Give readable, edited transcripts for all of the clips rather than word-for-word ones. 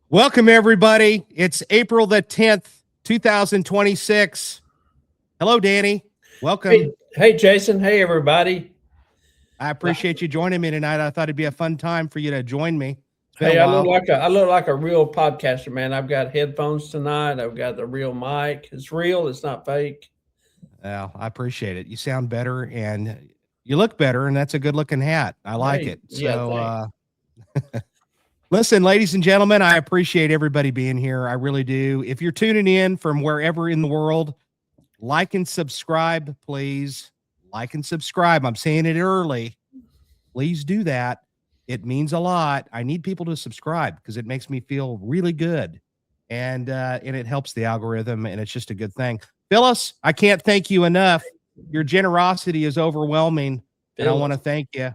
Welcome, everybody. It's April the 10th, 2026. Hello, Danny. Welcome. Hey, Jason. Hey, everybody. I appreciate you joining me tonight. I thought it'd be a fun time for you to join me. Hey, I look like a real podcaster, man. I've got headphones tonight. I've got the real mic. It's real. It's not fake. Well, I appreciate it. You sound better and you look better, and that's a good-looking hat. I like it. So, listen, ladies and gentlemen, I appreciate everybody being here. I really do. If you're tuning in from wherever in the world, like and subscribe, please. Like and subscribe. I'm saying it early. Please do that. It means a lot. I need people to subscribe because it makes me feel really good. And it helps the algorithm, and it's just a good thing. Phyllis, I can't thank you enough. Your generosity is overwhelming. And I want to thank you.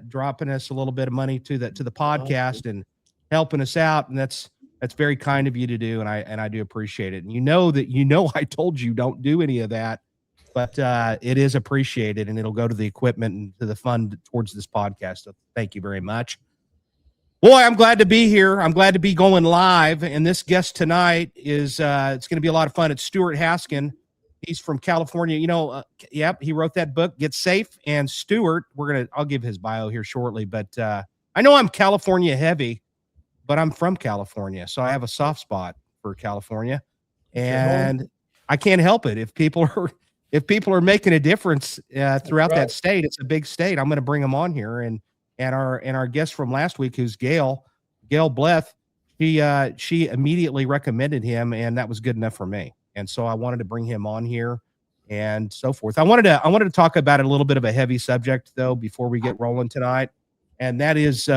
Dropping us a little bit of money to the podcast and helping us out, and that's very kind of you to do, and I do appreciate it. And I told you don't do any of that, but it is appreciated, and it'll go to the equipment and to the fund towards this podcast. So thank you very much. Boy, I'm glad to be here. I'm glad to be going live, and this guest tonight is it's going to be a lot of fun. It's Stuart Haskin. He's from California. Yep, he wrote that book, Get Safe. And Stuart, I'll give his bio here shortly, but I know I'm California heavy, but I'm from California, so I have a soft spot for California, and I can't help it. If people are making a difference throughout that state, it's a big state. I'm going to bring them on here, and our guest from last week, who's Gail Bleth, she immediately recommended him, and that was good enough for me. And so I wanted to bring him on here and so forth. I wanted to talk about a little bit of a heavy subject, though, before we get rolling tonight. And that is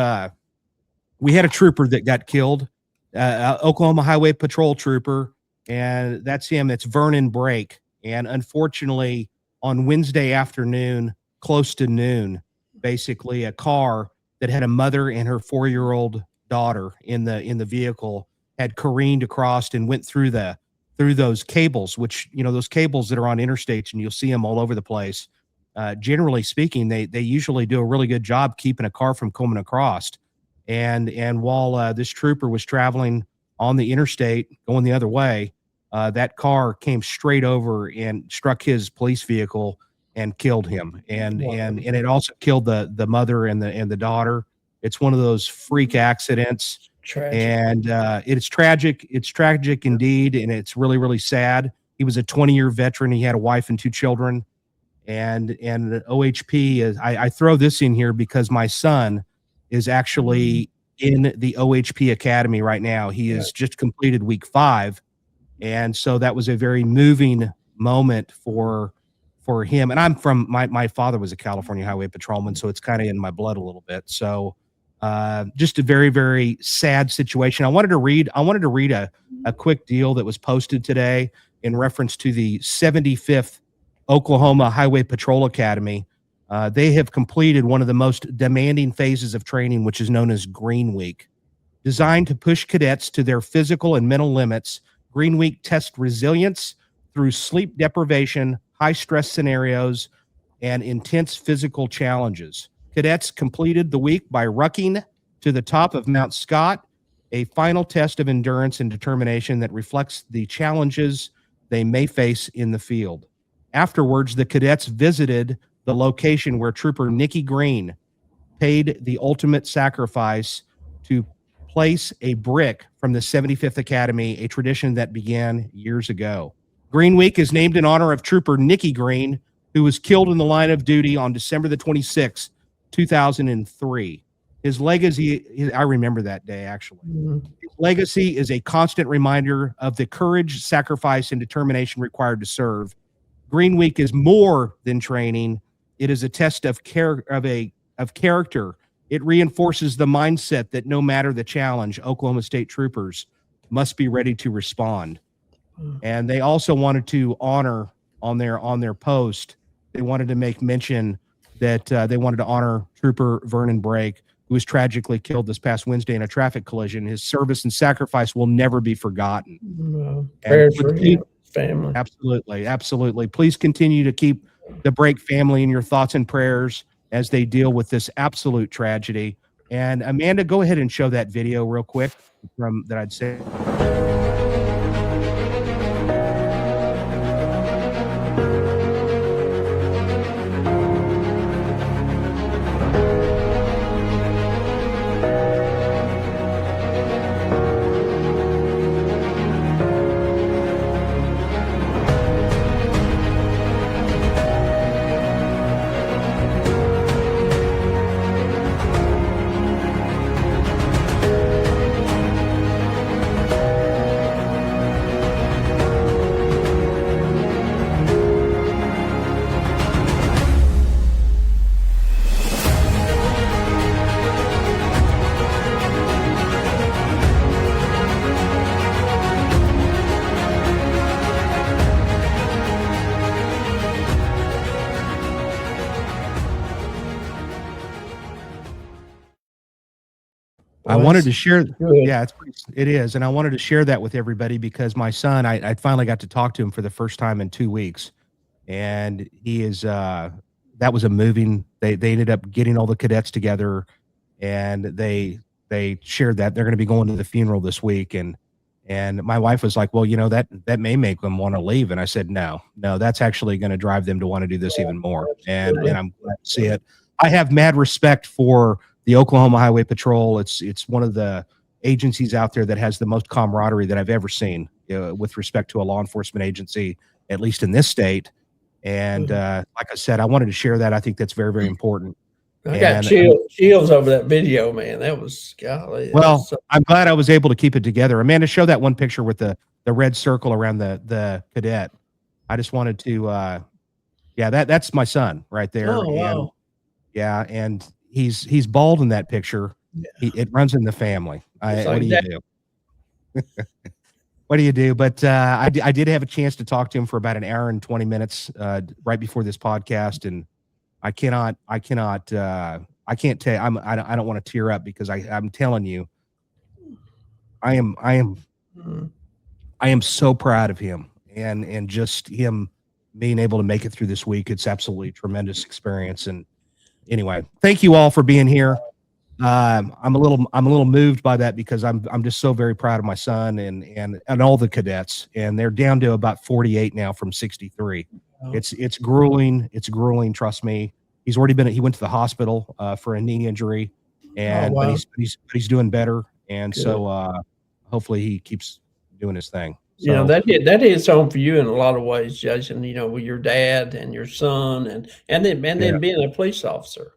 we had a trooper that got killed, Oklahoma Highway Patrol trooper, and that's him. It's Vernon Brake. And unfortunately, on Wednesday afternoon, close to noon, basically a car that had a mother and her 4-year-old daughter in the vehicle had careened across and went through those cables, which, those cables that are on interstates, and you'll see them all over the place. Generally speaking, they usually do a really good job keeping a car from coming across. And while this trooper was traveling on the interstate going the other way, that car came straight over and struck his police vehicle and killed him. And it also killed the mother and the daughter. It's one of those freak accidents. Tragic. And it's tragic. It's tragic indeed, and it's really, really sad. He was a 20-year veteran. He had a wife and 2 children, and the OHP is. I throw this in here because my son is actually in the OHP Academy right now. He has just completed week 5, and so that was a very moving moment for him. And I'm from my father was a California Highway Patrolman, so it's kind of in my blood a little bit. So. Just a very, very sad situation. I wanted to read a quick deal that was posted today in reference to the 75th Oklahoma Highway Patrol Academy. They have completed one of the most demanding phases of training, which is known as Green Week. Designed to push cadets to their physical and mental limits, Green Week tests resilience through sleep deprivation, high stress scenarios, and intense physical challenges. Cadets completed the week by rucking to the top of Mount Scott, a final test of endurance and determination that reflects the challenges they may face in the field. Afterwards, the cadets visited the location where Trooper Nikki Green paid the ultimate sacrifice to place a brick from the 75th Academy, a tradition that began years ago. Green Week is named in honor of Trooper Nikki Green, who was killed in the line of duty on December the 26th, 2003. His legacy, I remember that day, actually. His legacy is a constant reminder of the courage, sacrifice, and determination required to serve. Green Week is more than training. It is a test of of character. It reinforces the mindset that no matter the challenge, Oklahoma State troopers must be ready to respond. And they also wanted to honor on their post, they wanted to make mention that they wanted to honor Trooper Vernon Brake, who was tragically killed this past Wednesday in a traffic collision. His service and sacrifice will never be forgotten. Prayers for his family. Absolutely, absolutely. Please continue to keep the Brake family in your thoughts and prayers as they deal with this absolute tragedy. And Amanda, go ahead and show that video real quick from that I'd say. I wanted to share. Yeah, it is. And I wanted to share that with everybody because my son, I finally got to talk to him for the first time in 2 weeks. And he is, that was a moving, they ended up getting all the cadets together and they shared that they're going to be going to the funeral this week. And my wife was like, well, you know, that may make them want to leave. And I said, no, that's actually going to drive them to want to do this even more. And I'm glad to see it. I have mad respect for the Oklahoma Highway Patrol. It's one of the agencies out there that has the most camaraderie that I've ever seen with respect to a law enforcement agency, at least in this state. And like I said, I wanted to share that. I think that's very, very important. I got chills over that video, man. That was golly. Well, I'm glad I was able to keep it together. Amanda, show that one picture with the red circle around the cadet. I just wanted to, yeah, that's my son right there. Oh, wow. And, yeah, and he's bald in that picture. Yeah. It runs in the family. What do you do? What do you do? But I did have a chance to talk to him for about an hour and 20 minutes right before this podcast, and I can't tell you, I don't want to tear up because I'm telling you, I am so proud of him and just him being able to make it through this week. It's absolutely a tremendous experience. And anyway, thank you all for being here. I'm a little moved by that because I'm just so very proud of my son and all the cadets, and they're down to about 48 now from 63. Oh. It's grueling. It's grueling. Trust me. He went to the hospital for a knee injury, and but he's doing better. And good. So hopefully he keeps doing his thing. So, you know, that hits home for you in a lot of ways, Jason, you know, with your dad and your son and then being a police officer.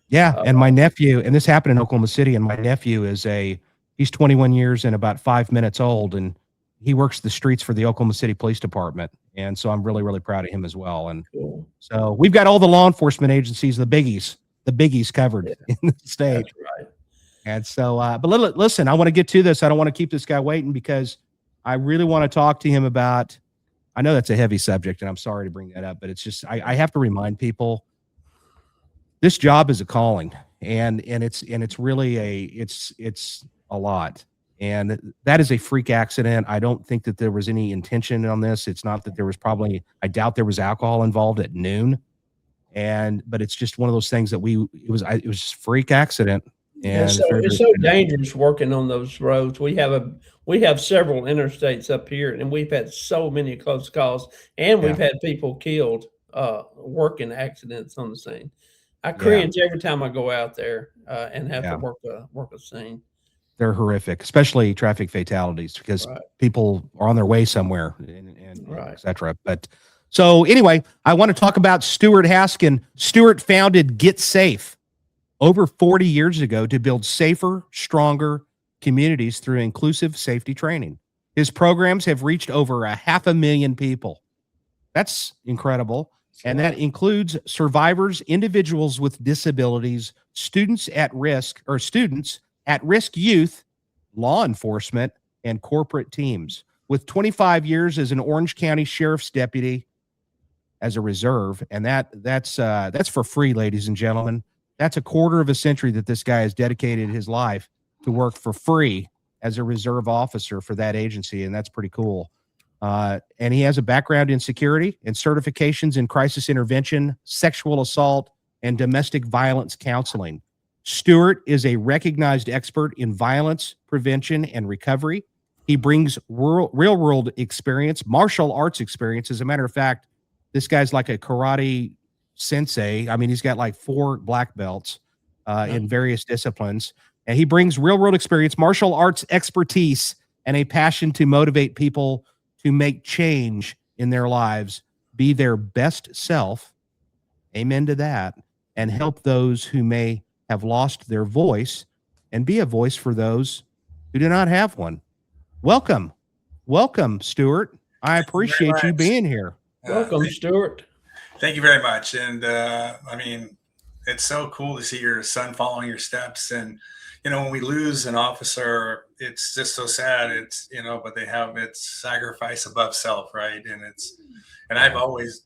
Yeah. And my nephew, and this happened in Oklahoma City, and my nephew he's 21 years and about 5 minutes old, and he works the streets for the Oklahoma City Police Department. And so I'm really, really proud of him as well. And cool. So we've got all the law enforcement agencies, the biggies covered in the state. That's right. And so, but listen, I want to get to this. I don't want to keep this guy waiting because I really want to talk to him about, I know that's a heavy subject and I'm sorry to bring that up, but it's just, I have to remind people this job is a calling and it's really it's a lot. And that is a freak accident. I don't think that there was any intention on this. It's not that there was I doubt there was alcohol involved at noon. But it's just one of those things that it was just a freak accident. And it's so dangerous working on those roads. We have several interstates up here, and we've had so many close calls, and we've had people killed working accidents on the scene. I cringe every time I go out there and have to work a scene. They're horrific, especially traffic fatalities, because people are on their way somewhere and et cetera. But so anyway, I want to talk about Stuart Haskin. Stuart founded Get Safe over 40 years ago to build safer, stronger communities through inclusive safety training. His programs have reached over 500,000 people. That's incredible. And that includes survivors, individuals with disabilities, students at risk youth, law enforcement, and corporate teams. With 25 years as an Orange County Sheriff's deputy as a reserve, and that's for free, ladies and gentlemen. That's a quarter of a century that this guy has dedicated his life to work for free as a reserve officer for that agency, and that's pretty cool. And he has a background in security and certifications in crisis intervention, sexual assault, and domestic violence counseling. Stuart is a recognized expert in violence prevention and recovery. He brings real-world experience, martial arts experience. As a matter of fact, this guy's like a karate sensei. I mean, he's got like 4 black belts in various disciplines. And he brings real-world experience, martial arts expertise, and a passion to motivate people to make change in their lives, be their best self, amen to that, and help those who may have lost their voice and be a voice for those who do not have one. Welcome, Stuart. I appreciate you being here. Welcome, Stuart. Thank you very much. And I mean, it's so cool to see your son following your steps. And when we lose an officer, it's just so sad. It's, but they have its sacrifice above self, right? And I've always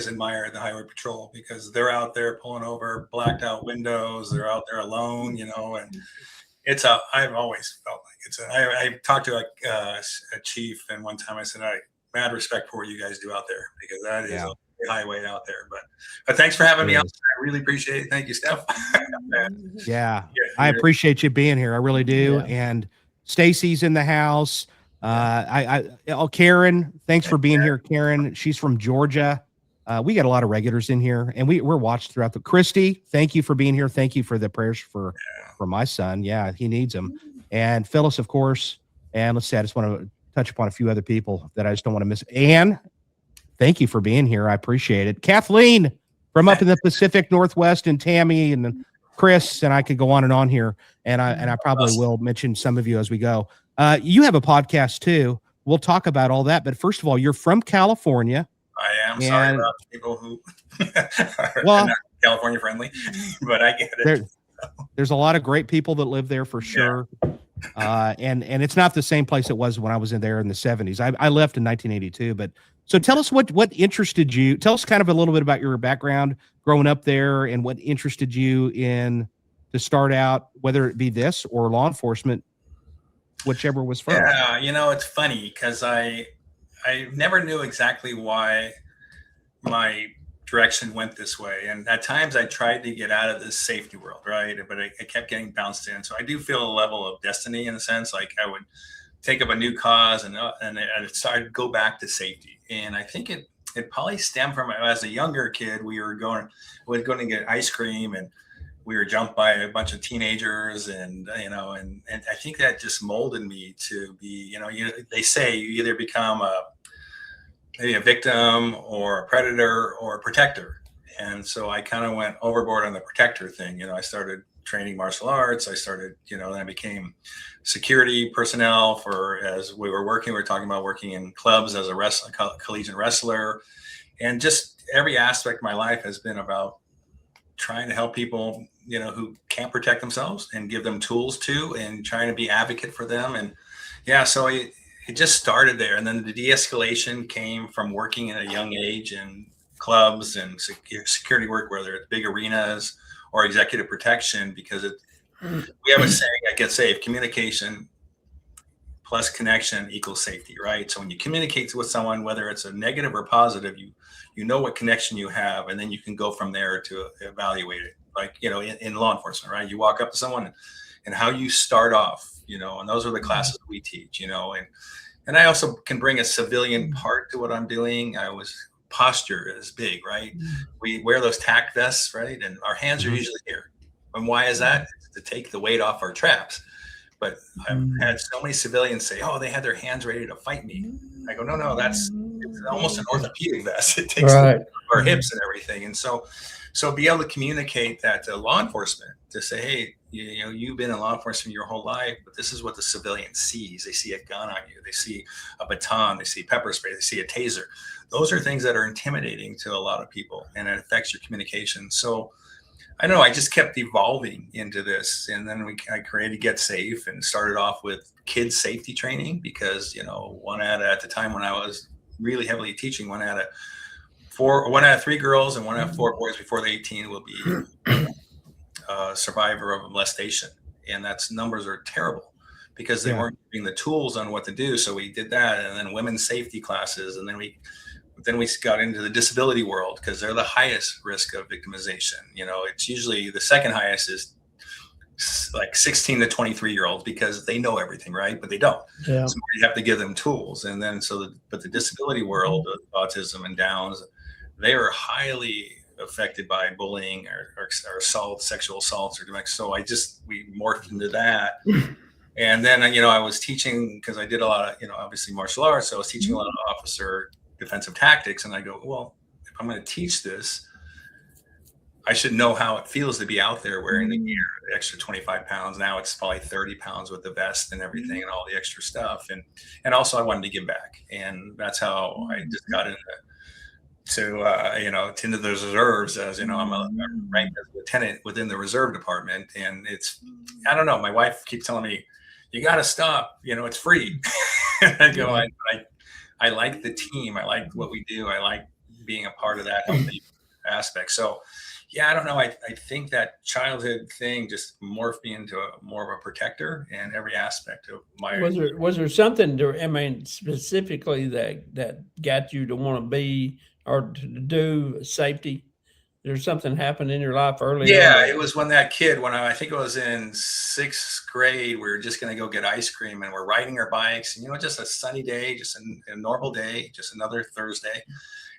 admired the Highway Patrol because they're out there pulling over blacked out windows. They're out there alone, and I've always felt like I talked to a chief, and one time I said, I mad respect for what you guys do out there, because that is a highway out there. But thanks for having me on. I really appreciate it. Thank you, Steph. Yeah, I appreciate you being here. I really do. Yeah. And Stacy's in the house. Karen, thanks for being here, Karen. She's from Georgia. We got a lot of regulars in here, and we're watched throughout the. Christy, thank you for being here. Thank you for the prayers for my son. Yeah, he needs them. And Phyllis, of course. And let's see, I just want to touch upon a few other people that I just don't want to miss. Anne, thank you for being here. I appreciate it. Kathleen from up in the Pacific Northwest, and Tammy and Chris, and I could go on and on here. And I probably will mention some of you as we go. You have a podcast too. We'll talk about all that. But first of all, you're from California. I am. Sorry about people who are not California friendly, but I get it. There's a lot of great people that live there for sure. And it's not the same place it was when I was in there in the 70s. I left in 1982. But so tell us what interested you. Tell us kind of a little bit about your background growing up there and what interested you in to start out, whether it be this or law enforcement, whichever was first. Yeah, it's funny because I never knew exactly why my direction went this way. And at times I tried to get out of this safety world, right? But I kept getting bounced in. So I do feel a level of destiny in a sense. Like I would take up a new cause and I'd go back to safety. And I think it probably stemmed from, as a younger kid, we were going to get ice cream, and we were jumped by a bunch of teenagers, and I think that just molded me to be, they say you either become maybe a victim or a predator or a protector. And so I kind of went overboard on the protector thing. I started training martial arts. I started, then I became security personnel as we were talking about working in clubs as a collegiate wrestler. And just every aspect of my life has been about trying to help people, who can't protect themselves, and give them tools to, and trying to be advocate for them. And so it just started there. And then the de-escalation came from working at a young age in clubs and security work, whether it's big arenas or executive protection, because we have a saying at Get Safe: communication plus connection equals safety, right? So when you communicate with someone, whether it's a negative or positive, you know what connection you have, and then you can go from there to evaluate it. Like, in law enforcement, right? You walk up to someone and how you start off, and those are the classes we teach, and I also can bring a civilian part to what I'm doing. Posture is big, right? We wear those tack vests, right? And our hands are usually here. And why is that? It's to take the weight off our traps. But I've had so many civilians say, they had their hands ready to fight me. I go, no, it's almost an orthopedic vest. It takes our hips and everything. And so be able to communicate that to law enforcement, to say, hey, you know, you've been in law enforcement your whole life, but this is what the civilian sees. They see a gun on you, they see a baton, they see pepper spray, they see a taser. Those are things that are intimidating to a lot of people, and it affects your communication. So I don't know, I just kept evolving into this, and then I created Get Safe and started off with kids safety training, because, you know, at the time when I was really heavily teaching, one out of 3 girls and 1 out of 4 boys before they're 18 will be a survivor of molestation. And that's numbers are terrible because they weren't giving the tools on what to do. So we did that, and then women's safety classes, and then we got into the disability world, because they're the highest risk of victimization. You know, it's usually the second highest is like 16 to 23-year-olds, because they know everything, right? But they don't. Yeah. So you have to give them tools. And then but the disability world, autism and Downs, they are highly affected by bullying or assault, sexual assaults or domestic. So we morphed into that. And then, you know, I was teaching, because I did a lot of, you know, obviously martial arts. So I was teaching a lot of officer defensive tactics. And I go, well, if I'm going to teach this, I should know how it feels to be out there wearing the gear, the extra 25 pounds. Now it's probably 30 pounds with the vest and everything and all the extra stuff. And also I wanted to give back. And that's how I just got into the reserves. As you know, I'm ranked as a lieutenant within the reserve department. And I don't know, my wife keeps telling me, you got to stop, you know, it's free. I go, I like the team. I like what we do. I like being a part of that healthy aspect. So yeah, I don't know. I think that childhood thing just morphed me into more of a protector in every aspect of my. Was there something specifically that got you to want to be or to do safety? There's something happened in your life early on? Yeah, it was when that kid, when I think it was in 6th grade, we were just going to go get ice cream, and we're riding our bikes, and, you know, just a sunny day, just a normal day, just another Thursday.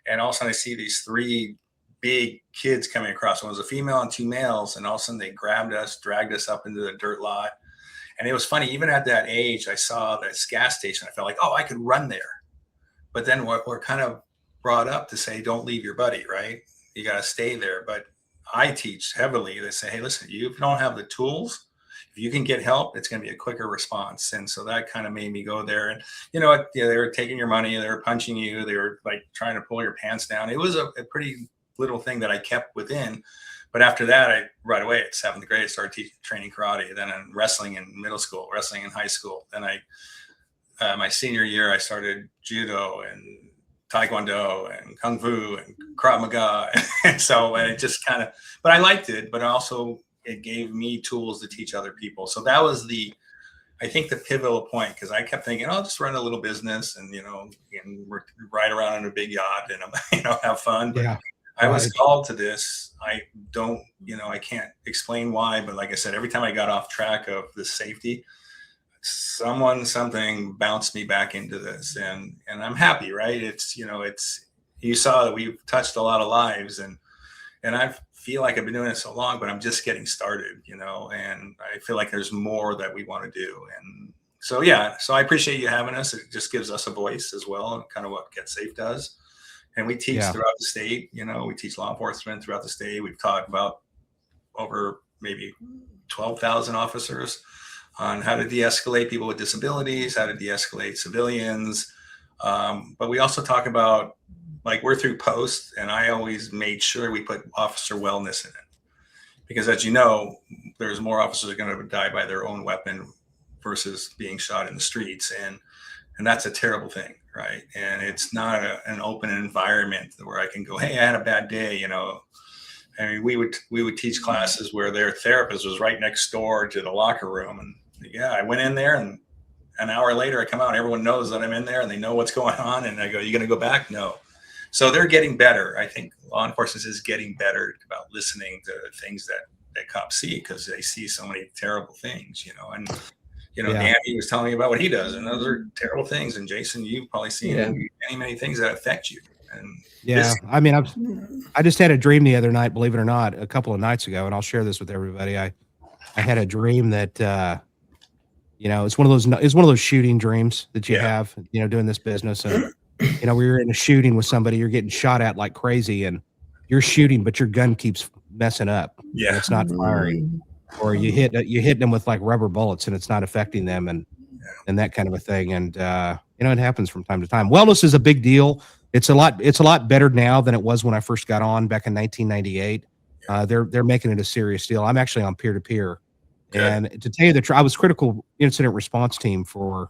And all of a sudden I see these 3 big kids coming across. One was a female and 2 males. And all of a sudden they grabbed us, dragged us up into the dirt lot. And it was funny, even at that age, I saw this gas station. I felt like, oh, I could run there. But then we're kind of brought up to say, don't leave your buddy, right? You got to stay there. But I teach heavily. They say, hey, listen, you don't have the tools. If you can get help, it's going to be a quicker response. And so that kind of made me go there. And, you know, they were taking your money. They were punching you. They were like trying to pull your pants down. It was a pretty little thing that I kept within. But after that, right away at 7th grade, I started training karate. Then in wrestling in middle school, wrestling in high school. Then my senior year, I started judo and taekwondo and kung fu and krav maga. And it just kind of, but I liked it, but also it gave me tools to teach other people. So that was I think the pivotal point, because I kept thinking, I'll just run a little business and, you know, and ride around in a big yacht and, you know, have fun. But yeah. I was called to this. I don't, you know, I can't explain why, but like I said, every time I got off track of the safety, something bounced me back into this, and I'm happy, right? It's, you know, you saw that we've touched a lot of lives, and I feel like I've been doing it so long, but I'm just getting started, you know, and I feel like there's more that we want to do. And so, yeah, so I appreciate you having us. It just gives us a voice as well, kind of what Get Safe does. And we teach throughout the state, you know, we teach law enforcement throughout the state. We've taught about over maybe 12,000 officers on how to de-escalate people with disabilities, how to de-escalate civilians. But we also talk about, like, we're through post, and I always made sure we put officer wellness in it. Because as you know, there's more officers are going to die by their own weapon versus being shot in the streets. And that's a terrible thing, right? And it's not an open environment where I can go, hey, I had a bad day, you know. I mean, we would teach classes where their therapist was right next door to the locker room. And yeah, I went in there, and an hour later I come out, and everyone knows that I'm in there and they know what's going on. And I go, you going to go back? No. So they're getting better. I think law enforcement is getting better about listening to things that cops see, because they see so many terrible things, you know. And, you know, Danny was telling me about what he does, and those are terrible things. And Jason, you've probably seen many things that affect you. And I mean, I just had a dream the other night, believe it or not, a couple of nights ago, and I'll share this with everybody. I had a dream that, you know, it's one of those shooting dreams that you have, you know, doing this business. And, you know, we were in a shooting with somebody, you're getting shot at like crazy, and you're shooting, but your gun keeps messing up. Yeah. It's not firing. or you hit them with like rubber bullets and it's not affecting them, and that kind of a thing. And it happens from time to time. Wellness is a big deal. It's a lot better now than it was when I first got on back in 1998. They're making it a serious deal. I'm actually on peer-to-peer. And to tell you the truth, I was critical incident response team for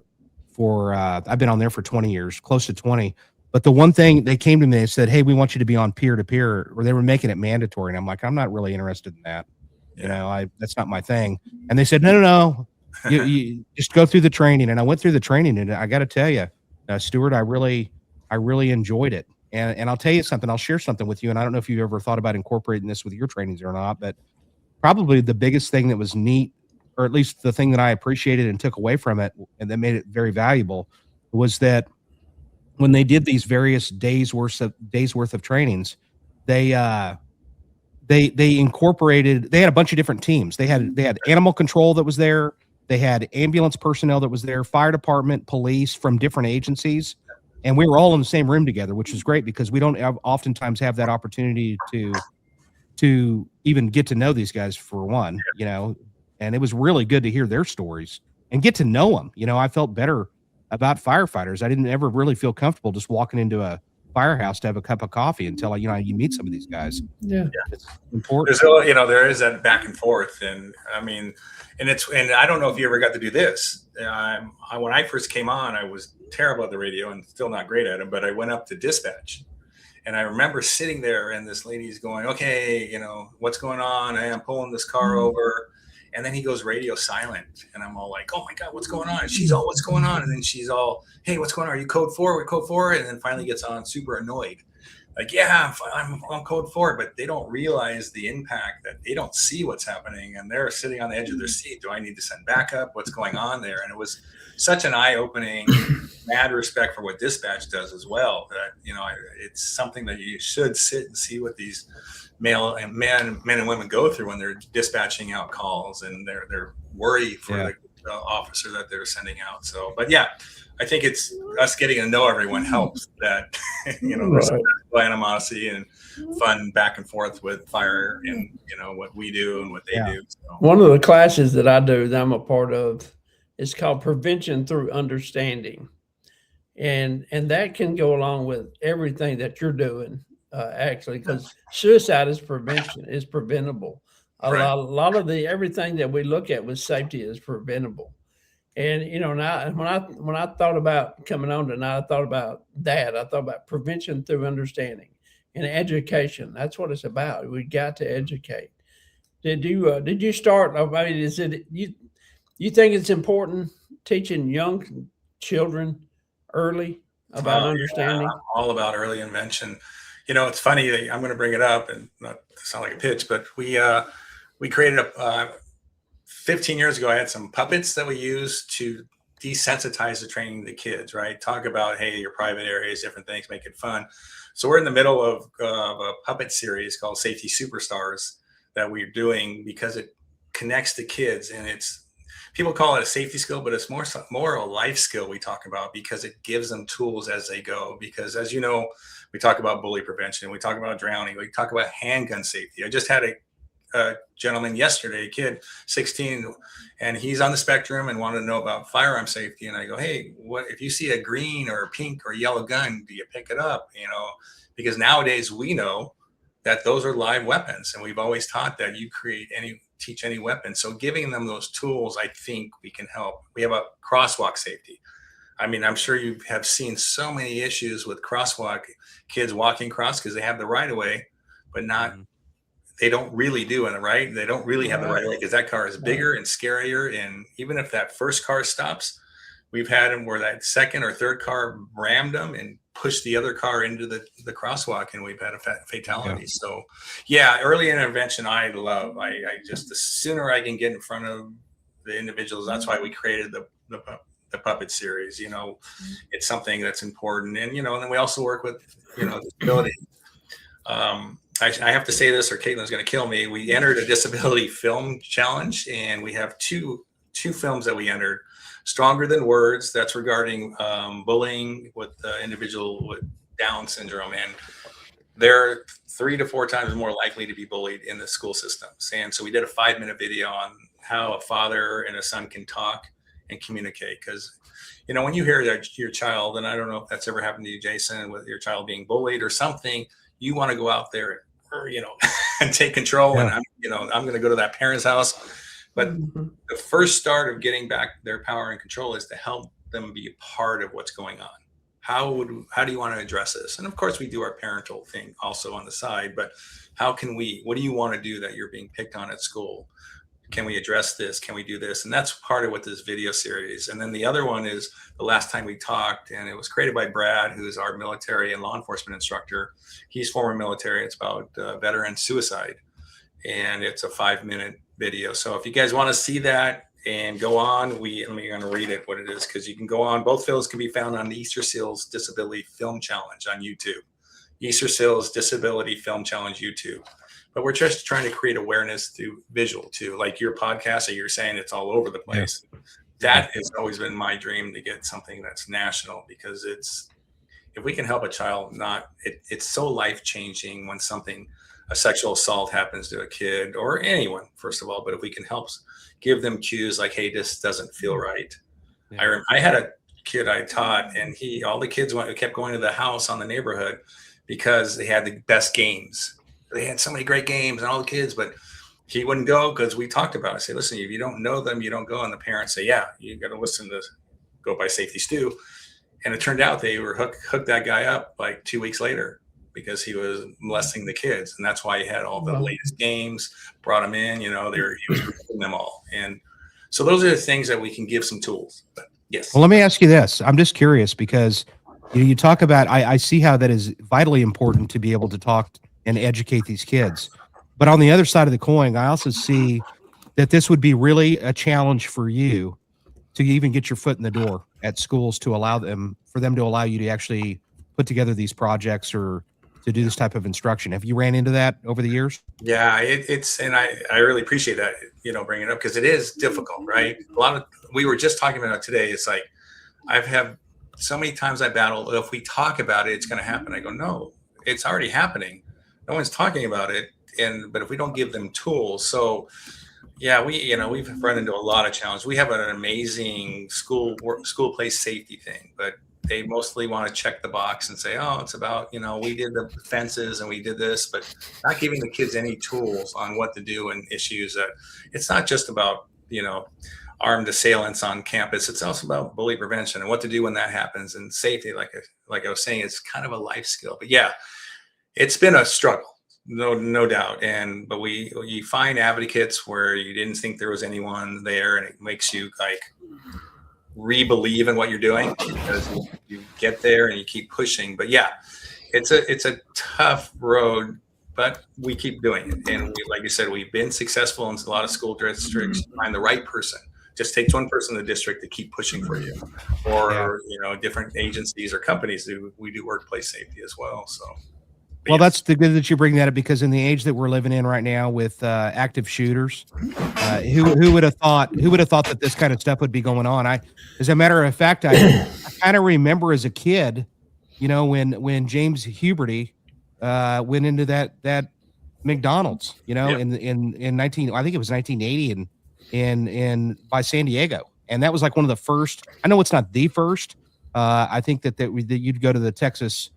I've been on there for 20 years, close to 20. But the one thing they came to me and said, "Hey, we want you to be on peer-to-peer," or they were making it mandatory. And I'm like, I'm not really interested in that. That's not my thing. And they said, no. You just go through the training. And I went through the training, and I got to tell you, Stuart, I really enjoyed it. And I'll tell you something, I'll share something with you. And I don't know if you've ever thought about incorporating this with your trainings or not, but probably the biggest thing that was neat, or at least the thing that I appreciated and took away from it and that made it very valuable, was that when they did these various days worth of trainings, they incorporated, they had a bunch of different teams. They had animal control that was there. They had ambulance personnel that was there, fire department, police from different agencies. And we were all in the same room together, which was great because we don't oftentimes have that opportunity to even get to know these guys for one, and it was really good to hear their stories and get to know them. I felt better about firefighters. I didn't ever really feel comfortable just walking into a firehouse to have a cup of coffee until you meet some of these guys. Yeah. It's important. There is that back and forth. And I mean, and I don't know if you ever got to do this. When I first came on, I was terrible at the radio and still not great at it, but I went up to dispatch. And I remember sitting there and this lady's going, "Okay, what's going on? I am pulling this car over." And then he goes radio silent. And I'm all like, "Oh my God, what's going on?" And she's all, "What's going on?" And then she's all, "Hey, what's going on? Are you code 4? We're code 4. And then finally gets on super annoyed. Like, "Yeah, I'm on code 4, but they don't realize the impact, that they don't see what's happening. And they're sitting on the edge of their seat. Do I need to send backup? What's going on there? And it was such an eye-opening, mad respect for what dispatch does as well. That, it's something that you should sit and see what these men and women go through when they're dispatching out calls and their worry for the officer that they're sending out. So, but yeah, I think it's us getting to know everyone helps that, there's animosity and fun back and forth with fire and, what we do and what they do. So. One of the classes that I do that I'm a part of is called Prevention Through Understanding. And that can go along with everything that you're doing, actually, because suicide is preventable. A lot of everything that we look at with safety is preventable. And now when I thought about coming on tonight, I thought about that. I thought about prevention through understanding and education. That's what it's about. We got to educate. Did you start? I mean, is it you think it's important teaching young children early about understanding? I'm all about early invention. It's funny. I'm going to bring it up and not sound like a pitch, but we created 15 years ago, I had some puppets that we used to desensitize the training to kids, right? Talk about, hey, your private areas, different things, make it fun. So we're in the middle of a puppet series called Safety Superstars that we're doing because it connects to kids, and people call it a safety skill, but it's more a life skill we talk about because it gives them tools as they go. Because as you know, we talk about bully prevention, we talk about drowning, we talk about handgun safety. I just had a gentleman yesterday, a kid, 16, and he's on the spectrum and wanted to know about firearm safety. And I go, "Hey, what if you see a green or a pink or yellow gun, do you pick it up?" Because nowadays we know that those are live weapons, and we've always taught that you teach any weapon. So giving them those tools, I think we can help. We have a crosswalk safety. I mean, I'm sure you have seen so many issues with crosswalk kids walking across because they have the right of way, but not. They don't really do it, right? They don't really have the right of way because that car is bigger and scarier. And even if that first car stops, we've had them where that second or third car rammed them and pushed the other car into the crosswalk, and we've had a fatality. Yeah. So yeah, early intervention, I love. I just, the sooner I can get in front of the individuals, that's why we created the puppet series. It's something that's important. And, and then we also work with, disability. I have to say this or Caitlin's going to kill me. We entered a disability film challenge, and we have two films that we entered. Stronger Than Words, that's regarding bullying with the individual with Down syndrome. And they're 3 to 4 times more likely to be bullied in the school systems. And so we did a 5-minute video on how a father and a son can talk and communicate. Because, you know, when you hear that your child, and I don't know if that's ever happened to you, Jason, with your child being bullied or something, you want to go out there, or, you know, and take control. Yeah. And I'm going to go to that parent's house. But the first start of getting back their power and control is to help them be a part of what's going on. How do you want to address this? And of course, we do our parental thing also on the side, but what do you want to do that you're being picked on at school? Can we address this? Can we do this? And that's part of what this video series. And then the other one is the last time we talked, and it was created by Brad, who's our military and law enforcement instructor. He's former military. It's about veteran suicide. And it's a 5-minute video. So if you guys want to see that and go on, I'm going to read it what it is, because you can go on. Both videos can be found on the Easter Seals Disability Film Challenge on YouTube. Easter Seals Disability Film Challenge YouTube. But we're just trying to create awareness through visual too, like your podcast that you're saying it's all over the place. Yeah. That has always been my dream, to get something that's national, because if we can help a child, it's so life-changing when a sexual assault happens to a kid or anyone, first of all, but if we can help give them cues like, hey, this doesn't feel right. Yeah. I had a kid I taught, and all the kids kept going to the house on the neighborhood because they had the best games. They had so many great games and all the kids, but he wouldn't go because we talked about it. I say, listen, if you don't know them, you don't go. And the parents say, yeah, you got to listen to Go by Safety Stu. And it turned out they were hooked that guy up like 2 weeks later, because he was molesting the kids. And that's why he had all the latest games, brought them in, he was recruiting them all. And so those are the things that we can give some tools. But yes. Well, let me ask you this. I'm just curious, because you talk about, I see how that is vitally important to be able to talk and educate these kids. But on the other side of the coin, I also see that this would be really a challenge for you to even get your foot in the door at schools, for them to allow you to actually put together these projects or to do this type of instruction. Have you ran into that over the years? Yeah, and I really appreciate that, bringing it up, because it is difficult, right? We were just talking about it today. It's like, I've had so many times I battle, if we talk about it, it's going to happen. I go, no, it's already happening. No one's talking about it. But if we don't give them tools, so yeah, we've run into a lot of challenges. We have an amazing school place safety thing, but they mostly want to check the box and say, oh, it's about, we did the fences and we did this, but not giving the kids any tools on what to do and issues that it's not just about, armed assailants on campus. It's also about bully prevention and what to do when that happens, and safety. Like I was saying, it's kind of a life skill, but yeah, it's been a struggle. No doubt. But you find advocates where you didn't think there was anyone there, and it makes you like re-believe in what you're doing, because you get there and you keep pushing. But yeah, it's a tough road, but we keep doing it. And like you said, we've been successful in a lot of school districts. Find the right person. Just takes one person in the district to keep pushing for you, or different agencies or companies. We do workplace safety as well. So. Well, that's the good that you bring that up, because in the age that we're living in right now with active shooters, who would have thought that this kind of stuff would be going on? As a matter of fact, I kind of remember as a kid, when James Huberty went into that McDonald's, in I think it was 1980 in by San Diego, and that was like one of the first. I know it's not the first. I think that you'd go to the Texas.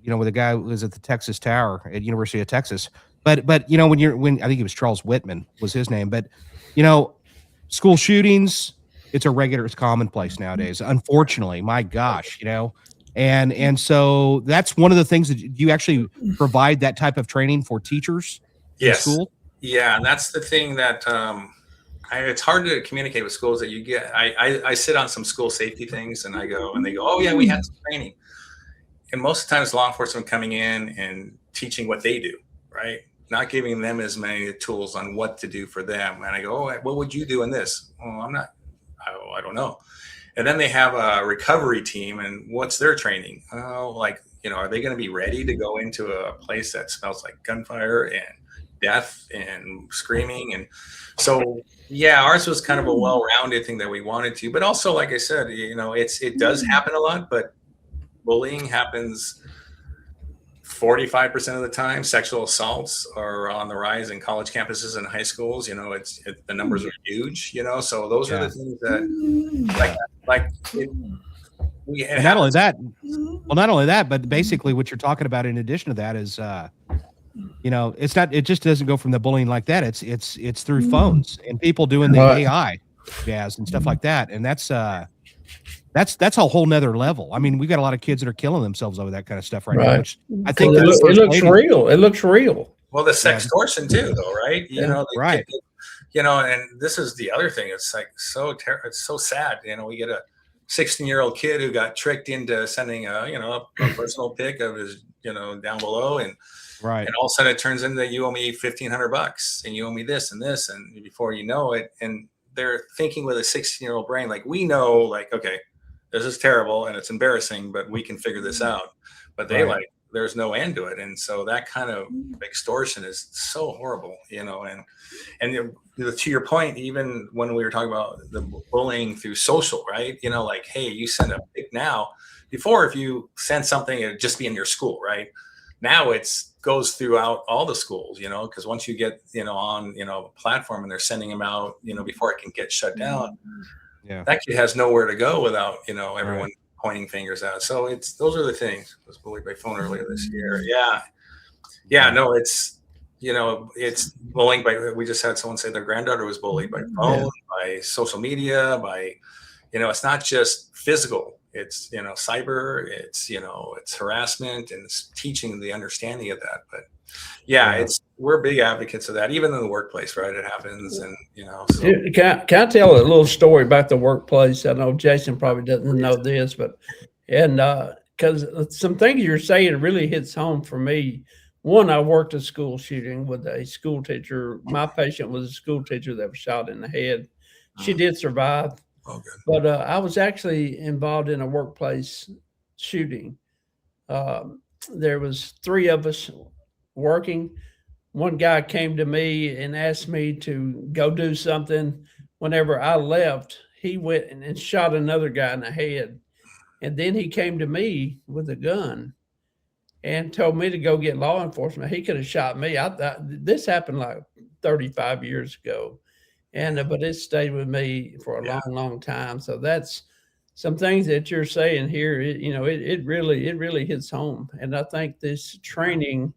With a guy who was at the Texas Tower at University of Texas. But when I think it was Charles Whitman was his name, but school shootings, it's commonplace nowadays. Unfortunately, my gosh, and so that's one of the things that you actually provide that type of training for teachers in school. Yeah. And that's the thing that, it's hard to communicate with schools that you get. I sit on some school safety things, and they go, oh yeah, we had some training. And most of the times, law enforcement coming in and teaching what they do, right? Not giving them as many tools on what to do for them. And I go, oh, what would you do in this? Oh, I don't know. And then they have a recovery team, and what's their training? Oh, are they going to be ready to go into a place that smells like gunfire and death and screaming? And so, yeah, ours was kind of a well-rounded thing that we wanted to, but also, like I said, it does happen a lot, but bullying happens 45% of the time, sexual assaults are on the rise in college campuses and high schools. You know, the numbers are huge, you know, so those are the things that and not only that, well, not only that, but basically what you're talking about in addition to that is, you know, it just doesn't go from the bullying like that. It's through phones and people doing the AI jazz and stuff like that. And that's a whole nother level. I mean, we got a lot of kids that are killing themselves over that kind of stuff right now, which I think it looks real. It looks real. Well, the sextortion too, though, right? You know, right. You know, and this is the other thing. It's like it's so sad. You know, we get a 16-year-old kid who got tricked into sending a personal pic of his, you know, down below, and and all of a sudden it turns into, you owe me $1,500 and you owe me this and this, and before you know it, and they're thinking with a 16-year-old brain, like, we know, like, okay, this is terrible and it's embarrassing, but we can figure this out. But they there's no end to it. And so that kind of extortion is so horrible, you know, and to your point, even when we were talking about the bullying through social, right? You know, like, hey, you send a pic now. Before, if you send something, it'd just be in your school, right? Now goes throughout all the schools, you know, because once you get, you know, on, you know, a platform and they're sending them out, you know, before it can get shut down, that kid has nowhere to go without, you know, everyone pointing fingers out. So those are the things. I was bullied by phone earlier this year. No, it's, you know, it's bullying we just had someone say their granddaughter was bullied by phone, by social media, by, you know, it's not just physical. It's, you know, cyber, it's, you know, it's harassment, and it's teaching the understanding of that. But we're big advocates of that, even in the workplace, right? It happens. And, you know, so. Can I tell a little story about the workplace? I know Jason probably doesn't know this, but, because some things you're saying really hits home for me. One, I worked a school shooting with a school teacher. My patient was a school teacher that was shot in the head. She did survive. Oh, good. But I was actually involved in a workplace shooting. There was 3 of us working. One guy came to me and asked me to go do something. Whenever I left, he went and shot another guy in the head. And then he came to me with a gun and told me to go get law enforcement. He could have shot me. I thought this happened like 35 years ago. And but it stayed with me for a long, long time. So that's some things that you're saying here. It really hits home. And I think this training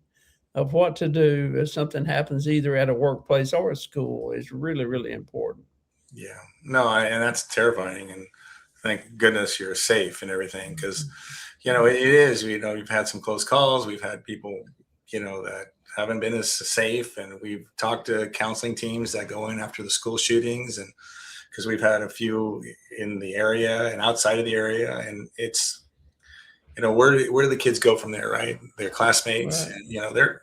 of what to do if something happens either at a workplace or a school is really, really important. Yeah, no, and that's terrifying. And thank goodness you're safe and everything, because, you know, it is. You know, we've had some close calls. We've had people, you know, that haven't been as safe, and we've talked to counseling teams that go in after the school shootings, and because we've had a few in the area and outside of the area, and it's, you know, where do the kids go from there, right? Their classmates, and, you know, they're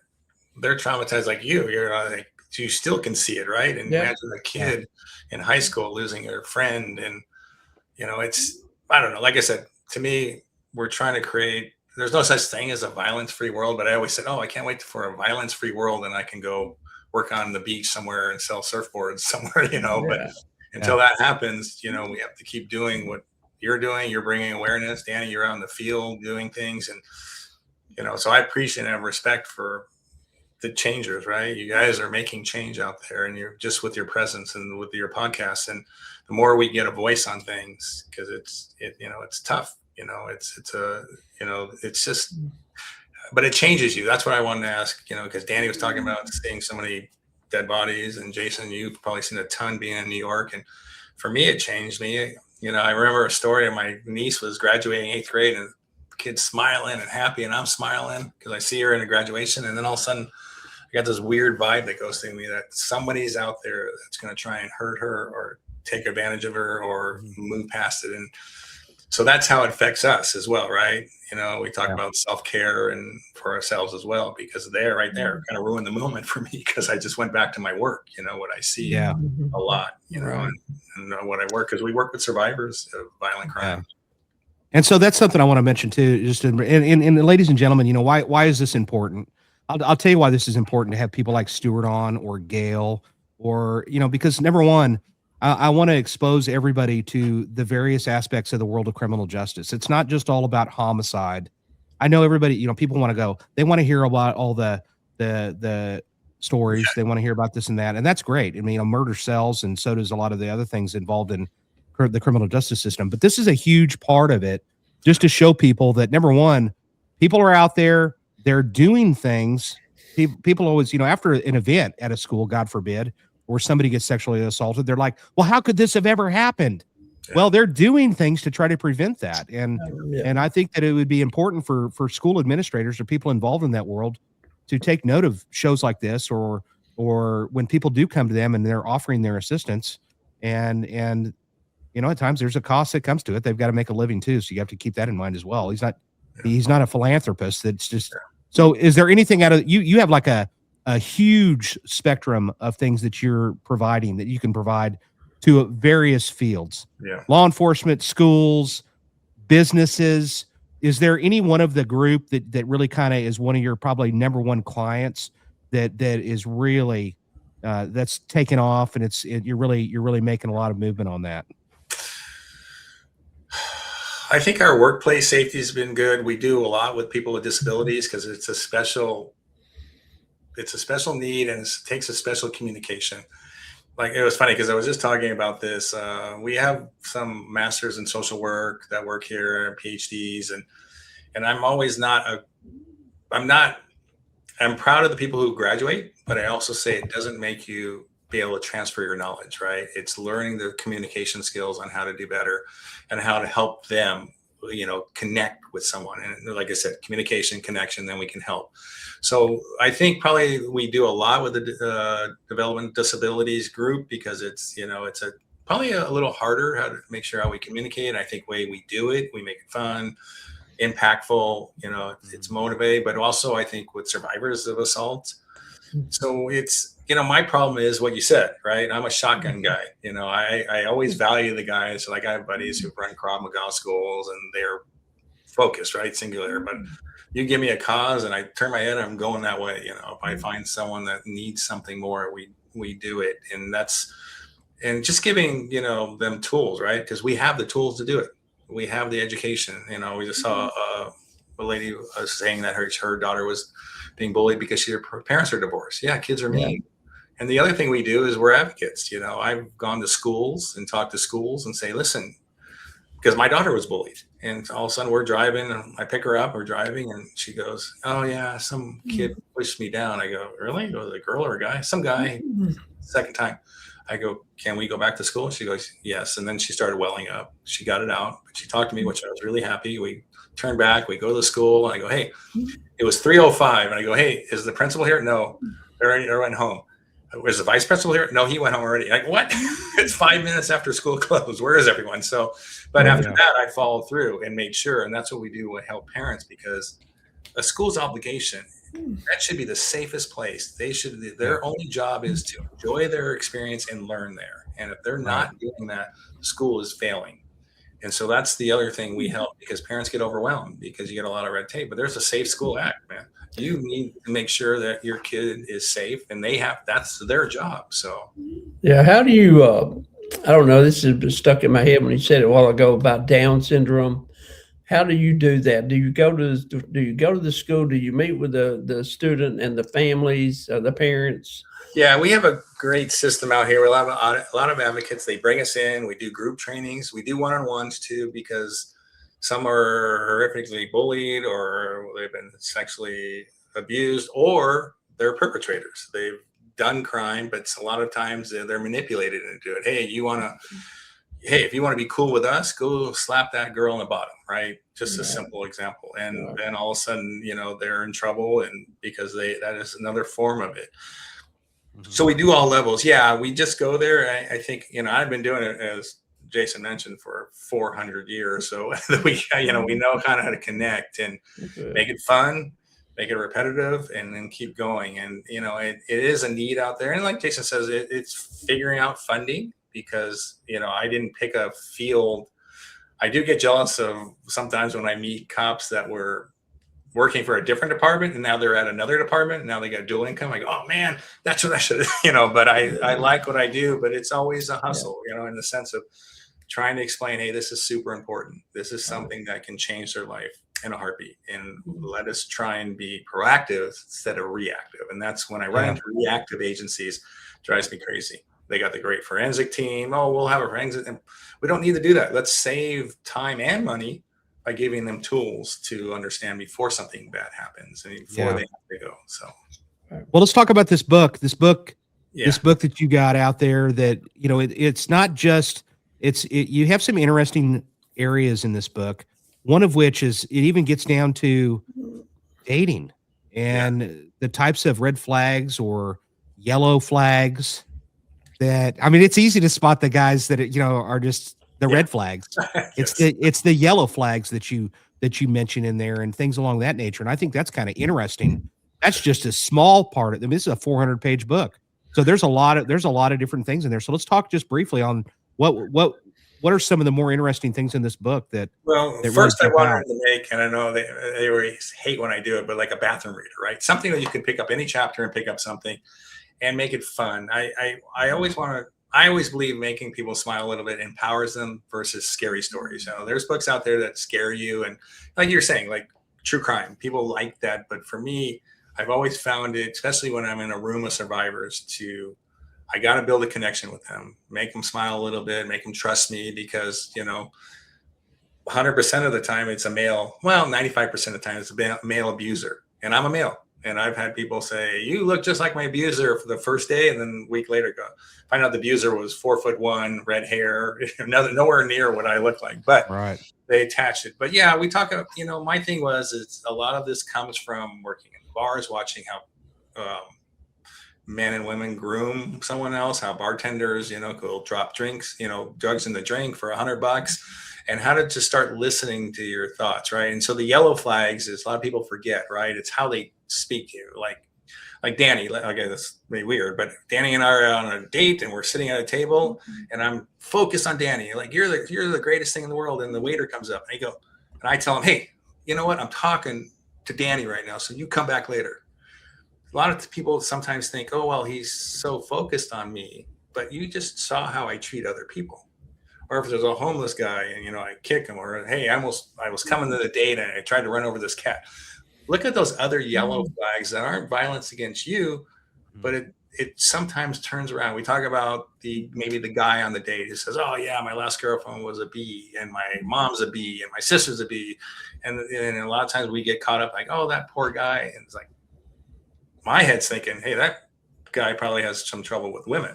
traumatized like you're like, you still can see it, right? And imagine a kid in high school losing their friend, and, you know, it's, I don't know, like I said, to me, we're trying to create, there's no such thing as a violence-free world, but I always said, oh, I can't wait for a violence-free world, and I can go work on the beach somewhere and sell surfboards somewhere, you know. But until that happens, you know, we have to keep doing what you're doing. You're bringing awareness. Danny, you're out in the field doing things. And, you know, so I appreciate and have respect for the changers, right? You guys are making change out there, and you're just with your presence and with your podcasts. And the more we get a voice on things, because you know, it's tough. You know, it's just, but it changes you. That's what I wanted to ask, you know, because Danny was talking about seeing so many dead bodies, and Jason, you've probably seen a ton being in New York. And for me, it changed me. You know, I remember a story of my niece was graduating 8th grade, and the kid's smiling and happy, and I'm smiling because I see her in a graduation. And then all of a sudden I got this weird vibe that goes through me that somebody's out there that's going to try and hurt her or take advantage of her or move past it. And so that's how it affects us as well, right? You know, we talk about self-care and for ourselves as well, because they're right there kind of ruined the moment for me, because I just went back to my work, you know, what I see a lot, you know, and what I work, because we work with survivors of violent crime. And so that's something I want to mention too, just and ladies and gentlemen, you know, why is this important? I'll tell you why this is important to have people like Stuart on, or Gail, or, you know, because number one, I want to expose everybody to the various aspects of the world of criminal justice. It's not just all about homicide. I know everybody, people want to go, they want to hear about all the stories. Yeah. They want to hear about this and that. And that's great. I mean, murder sells, and so does a lot of the other things involved in the criminal justice system. But this is a huge part of it, just to show people that, number one, people are out there, they're doing things. People always, after an event at a school, God forbid, where somebody gets sexually assaulted, they're like, well, how could this have ever happened? Yeah. Well, they're doing things to try to prevent that. And I think that it would be important for school administrators or people involved in that world to take note of shows like this, or when people do come to them and they're offering their assistance, and at times there's a cost that comes to it. They've got to make a living too. So you have to keep that in mind as well. He's not a philanthropist. That's just, so is there anything out of, you have like a huge spectrum of things that you're providing, that you can provide to various fields, law enforcement, schools, businesses. Is there any one of the group that really kind of is one of your probably number one clients that is really that's taken off, and you're really making a lot of movement on that? I think our workplace safety has been good. We do a lot with people with disabilities because it's a special need, and it takes a special communication. Like, it was funny because I was just talking about this. We have some masters in social work that work here, PhDs, and I'm always I'm proud of the people who graduate, but I also say it doesn't make you be able to transfer your knowledge, right? It's learning the communication skills on how to do better and how to help them, connect with someone. And like I said, communication, connection, then we can help. So I think probably we do a lot with the development disabilities group, because it's probably a little harder how to make sure how we communicate. I think way we do it, we make it fun, impactful, it's motivating, but also I think with survivors of assault. So it's, my problem is what you said, right? I'm a shotgun guy. I always value the guys. Like, I have buddies who run Krav Maga schools, and they're focused, right? Singular. But you give me a cause and I turn my head, I'm going that way. If I find someone that needs something more, we do it. And just giving, them tools, right? Because we have the tools to do it. We have the education. We just saw a lady was saying that her daughter was being bullied because her parents are divorced. Yeah, kids are mean. And the other thing we do is we're advocates. I've gone to schools and talked to schools and say, listen, because my daughter was bullied, and all of a sudden we're driving, and I pick her up, we're driving, and she goes, oh yeah, some kid pushed me down. I go, really? Was it a girl or a guy? Some guy. Second time. I go, can we go back to school? She goes, yes. And then she started welling up. She got it out. She talked to me, which I was really happy. We turned back. We go to the school, and I go, hey, it was 3:05. And I go, hey, is the principal here? No, they went home. Was the vice principal here? No, he went home already. Like, what? It's 5 minutes after school closed. Where is everyone? So, but after that, I followed through and made sure. And that's what we do to help parents, because a school's obligation, that should be the safest place. Their only job is to enjoy their experience and learn there. And if they're not doing that, the school is failing. And so that's the other thing we help, because parents get overwhelmed because you get a lot of red tape. But there's a Safe School Act, man. You need to make sure that your kid is safe, and that's their job. So, yeah. How do you, I don't know, this is stuck in my head when he said it a while ago about Down syndrome. How do you do that? Do you go to the school? Do you meet with the student and the families, the parents? Yeah, we have a great system out here. We have a lot of advocates. They bring us in. We do group trainings. We do one-on-ones too, because some are horrifically bullied, or they've been sexually abused, or they're perpetrators. They've done crime, but a lot of times they're manipulated into it. Hey, if you want to be cool with us, go slap that girl in the bottom, right? Just a simple example. And then all of a sudden, they're in trouble, and because that is another form of it. So we do all levels. Yeah, we just go there. I think, I've been doing it, as Jason mentioned, for 400 years. So we know kind of how to connect and make it fun, make it repetitive, and then keep going. And, it is a need out there. And like Jason says, it's figuring out funding, because, I didn't pick a field. I do get jealous of sometimes when I meet cops that were working for a different department, and now they're at another department, and now they got dual income. I go, oh man, that's what I should, but I like what I do, but it's always a hustle, in the sense of trying to explain, hey, this is super important. This is something that can change their life. in a heartbeat, and let us try and be proactive instead of reactive. And that's when I run into reactive agencies, it drives me crazy. They got the great forensic team. Oh, we'll have a forensic. And we don't need to do that. Let's save time and money by giving them tools to understand before something bad happens and before they have to go. So, well, let's talk about this book. This book that you got out there. That it's not just you have some interesting areas in this book. One of which is it even gets down to dating and the types of red flags or yellow flags that, I mean, it's easy to spot the guys that, are just the red flags. It's the yellow flags that you mention in there and things along that nature. And I think that's kind of interesting. That's just a small part of them. This is a 400-page book. So there's a lot of different things in there. So let's talk just briefly on what are some of the more interesting things in this book that? Well, first I wanted to make, and I know they always hate when I do it, but like a bathroom reader, right? Something that you can pick up any chapter and pick up something and make it fun. I always believe making people smile a little bit empowers them versus scary stories. There's books out there that scare you, and like you're saying, like true crime, people like that. But for me, I've always found it, especially when I'm in a room of survivors, I got to build a connection with them, make them smile a little bit, make them trust me, because, 100% of the time it's a male. Well, 95% of the time it's a male abuser, and I'm a male. And I've had people say, you look just like my abuser for the first day. And then a week later find out the abuser was 4'1", red hair, nowhere near what I look like, but they attached it. But yeah, we talk about, my thing it's a lot of this comes from working in bars, watching how, men and women groom someone else, how bartenders, go drop drinks, drugs in the drink for $100, and how to just start listening to your thoughts. Right. And so the yellow flags is a lot of people forget, right? It's how they speak to you. Like Danny, okay, that's really weird, but Danny and I are on a date and we're sitting at a table and I'm focused on Danny. Like, you're the greatest thing in the world. And the waiter comes up and I tell him, hey, you know what? I'm talking to Danny right now. So you come back later. A lot of people sometimes think, oh, well, he's so focused on me, but you just saw how I treat other people. Or if there's a homeless guy and, I kick him, or, hey, I was coming to the date and I tried to run over this cat. Look at those other yellow flags that aren't violence against you, but it sometimes turns around. We talk about maybe the guy on the date who says, oh yeah, my last girlfriend was a B and my mom's a B and my sister's a B. And a lot of times we get caught up like, oh, that poor guy. And it's like, my head's thinking, hey, that guy probably has some trouble with women.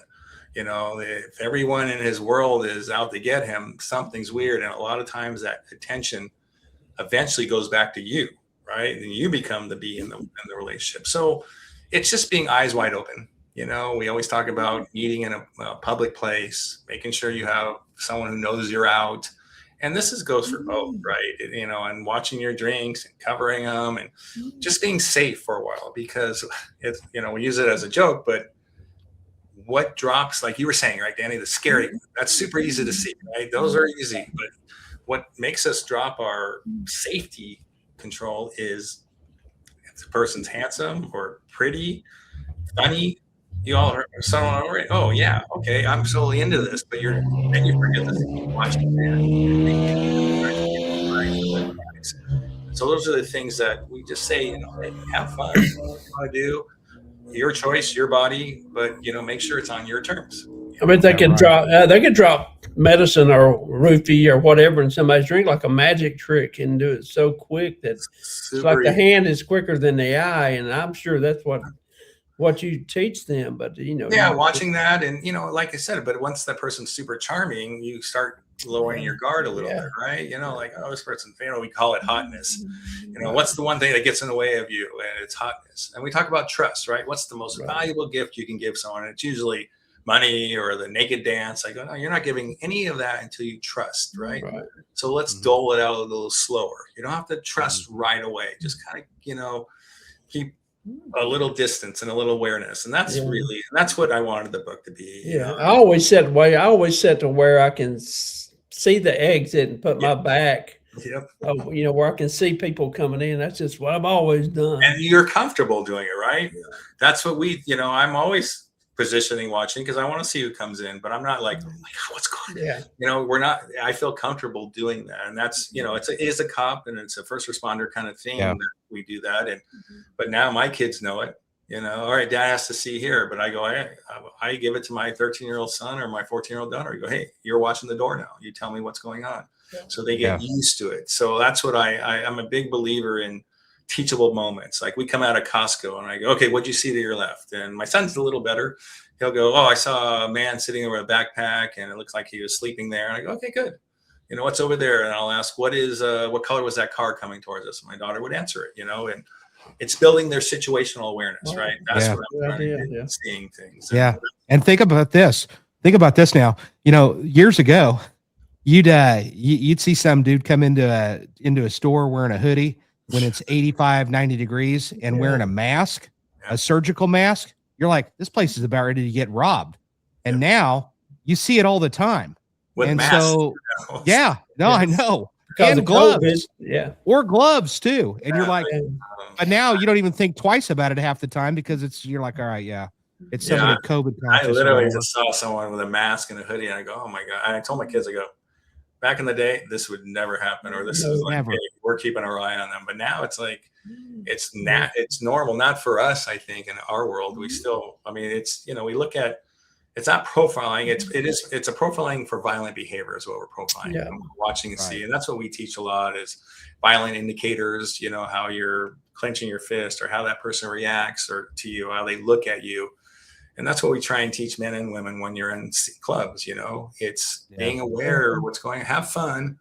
If everyone in his world is out to get him, something's weird. And a lot of times that attention eventually goes back to you, right? And you become the B in the relationship. So it's just being eyes wide open. We always talk about eating in a public place, making sure you have someone who knows you're out. And this goes for both, right? And watching your drinks and covering them and just being safe for a while, because it's, we use it as a joke, but what drops, like you were saying, right, Danny, the scary, that's super easy to see, right? Those are easy. But what makes us drop our safety control is if the person's handsome or pretty, funny. You all heard someone already. Oh yeah, okay, I'm solely into this, but then you forget this. Watching so those are the things that we just say. Hey, have fun. What you want to do, your choice, your body, but make sure it's on your terms. I mean, they can drop medicine or roofie or whatever in somebody's drink like a magic trick and do it so quick that it's like the hand is quicker than the eye, and I'm sure that's what you teach them. But watching that, and like I said, but once that person's super charming, you start lowering your guard a little bit, right? Like, oh, this person, we call it hotness. What's the one thing that gets in the way of you? And it's hotness. And we talk about trust, right? What's the most valuable gift you can give someone? And it's usually money or the naked dance. I go, no, you're not giving any of that until you trust, right? So let's dole it out a little slower. You don't have to trust right away. Just kind of, keep a little distance and a little awareness. And that's that's what I wanted the book to be. I always set to where I can see the exit and put my back, where I can see people coming in. That's just what I've always done. And you're comfortable doing it, right? That's what I'm always positioning, watching, because I want to see who comes in, but I'm not like, oh my God, what's going on? Yeah. You know, I feel comfortable doing that. And that's, you know, it is a cop and it's a first responder kind of thing that we do that. And, but now my kids know it, you know, all right, dad has to see here, but I go, I give it to my 13-year-old son or my 14-year-old daughter. I go, hey, you're watching the door now. You tell me what's going on. Yeah. So they get used to it. So that's what I'm a big believer in, teachable moments. Like we come out of Costco and I go, okay, what'd you see to your left? And my son's a little better. He'll go, oh, I saw a man sitting there with a backpack and it looks like he was sleeping there. And I go, okay, good. You know, what's over there? And I'll ask, what color was that car coming towards us? And my daughter would answer it, you know, and it's building their situational awareness, right? That's what I'm trying to do, seeing things. And think about this. Think about this now. You know, years ago, you'd see some dude come into a store wearing a hoodie when it's 85, 90 degrees and wearing a mask, a surgical mask. You're like, this place is about ready to get robbed. And now you see it all the time. With and masks, so, I know. Because and gloves. COVID, or gloves too. And you're like, but now you don't even think twice about it half the time because you're like, all right, it's somebody COVID conscious. I literally just saw someone with a mask and a hoodie and I go, oh my God. And I told my kids, I go, back in the day, this would never happen, or this is like, hey, we're keeping our eye on them. But now it's like, it's normal, not for us. I think in our world, we still, I mean, it's, you know, we look at, it's not profiling. It's a profiling for violent behavior is what we're profiling. We're watching and see. And that's what we teach a lot is violent indicators, you know, how you're clenching your fist or how that person reacts or to you, how they look at you. And that's what we try and teach men and women when you're in clubs, you know, it's being aware of what's going on, have fun,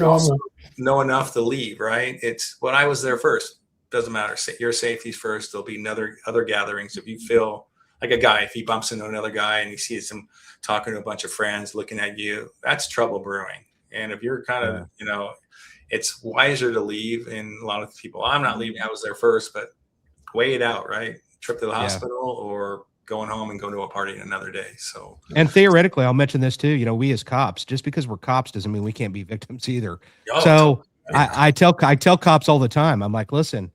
also know enough to leave, right? It's when I was there first, doesn't matter. Your safety's first. There'll be other gatherings. If you feel like a guy, if he bumps into another guy and he sees him talking to a bunch of friends, looking at you, that's trouble brewing. And if you're kind of, you know, it's wiser to leave. And a lot of people, I'm not leaving. I was there first, but weigh it out, right? Trip to the hospital or going home and go to a party another day. So, and theoretically, I'll mention this too. You know, we as cops, just because we're cops doesn't mean we can't be victims either. So I tell cops all the time. I'm like, listen,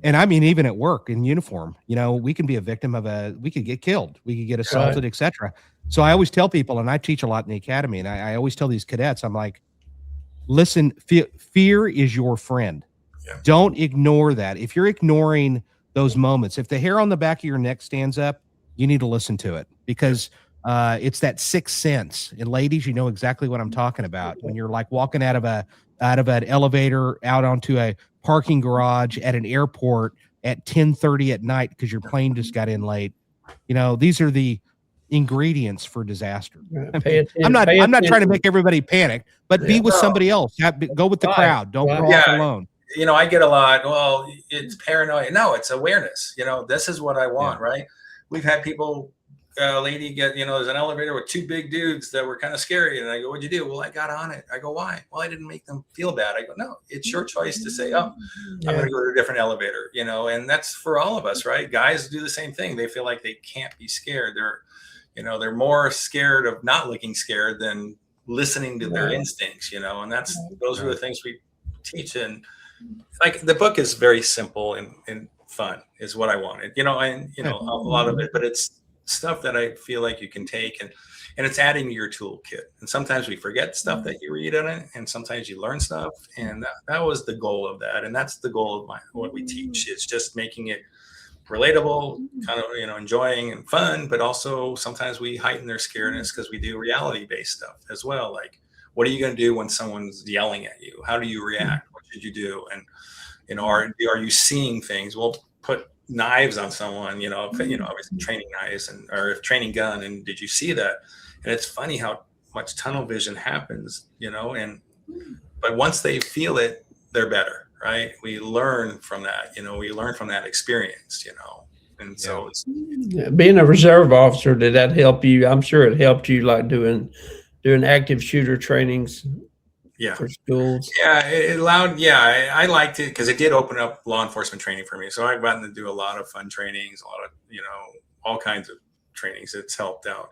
and I mean, even at work in uniform, you know, we can be a victim of we could get killed, we could get assaulted, etc. So I always tell people, and I teach a lot in the academy, and I always tell these cadets, I'm like, listen, fear is your friend. Don't ignore that. If you're ignoring those moments, if the hair on the back of your neck stands up, you need to listen to it because it's that sixth sense. And ladies, you know exactly what I'm talking about. When you're like walking out of an elevator out onto a parking garage at an airport at 10:30 at night because your plane just got in late. You know, these are the ingredients for disaster. I'm not trying to make everybody panic, but be with somebody else. Go with the crowd. Don't go off alone. You know, I get a lot, well, it's paranoia. No, it's awareness. You know, this is what I want, right? We've had people, lady get, you know, there's an elevator with two big dudes that were kind of scary. And I go, what'd you do? Well, I got on it. I go, why? Well, I didn't make them feel bad. I go, no, it's your choice to say, oh, I'm going to go to a different elevator, you know, and that's for all of us, right? Guys do the same thing. They feel like they can't be scared. They're more scared of not looking scared than listening to their instincts, you know, and those are the things we teach. And like the book is very simple and fun is what I wanted, you know, and, you know, a lot of it, but it's stuff that I feel like you can take and it's adding to your toolkit. And sometimes we forget stuff that you read in it. And sometimes you learn stuff. And that was the goal of that. And that's the goal of what we teach. It's just making it relatable, kind of, you know, enjoying and fun, but also sometimes we heighten their scaredness because we do reality-based stuff as well. Like, what are you going to do when someone's yelling at you? How do you react? What should you do? And, you know, are you seeing things? We'll put knives on someone, you know, obviously training knives or training gun. And did you see that? And it's funny how much tunnel vision happens, you know, but once they feel it, they're better, right? We learn from that, you know, we learn from that experience, you know, and so it's being a reserve officer. Did that help you? I'm sure it helped you, like doing active shooter trainings. For schools. It allowed, I liked it because it did open up law enforcement training for me. So I've gotten to do a lot of fun trainings, a lot of, you know, all kinds of trainings. It's helped out.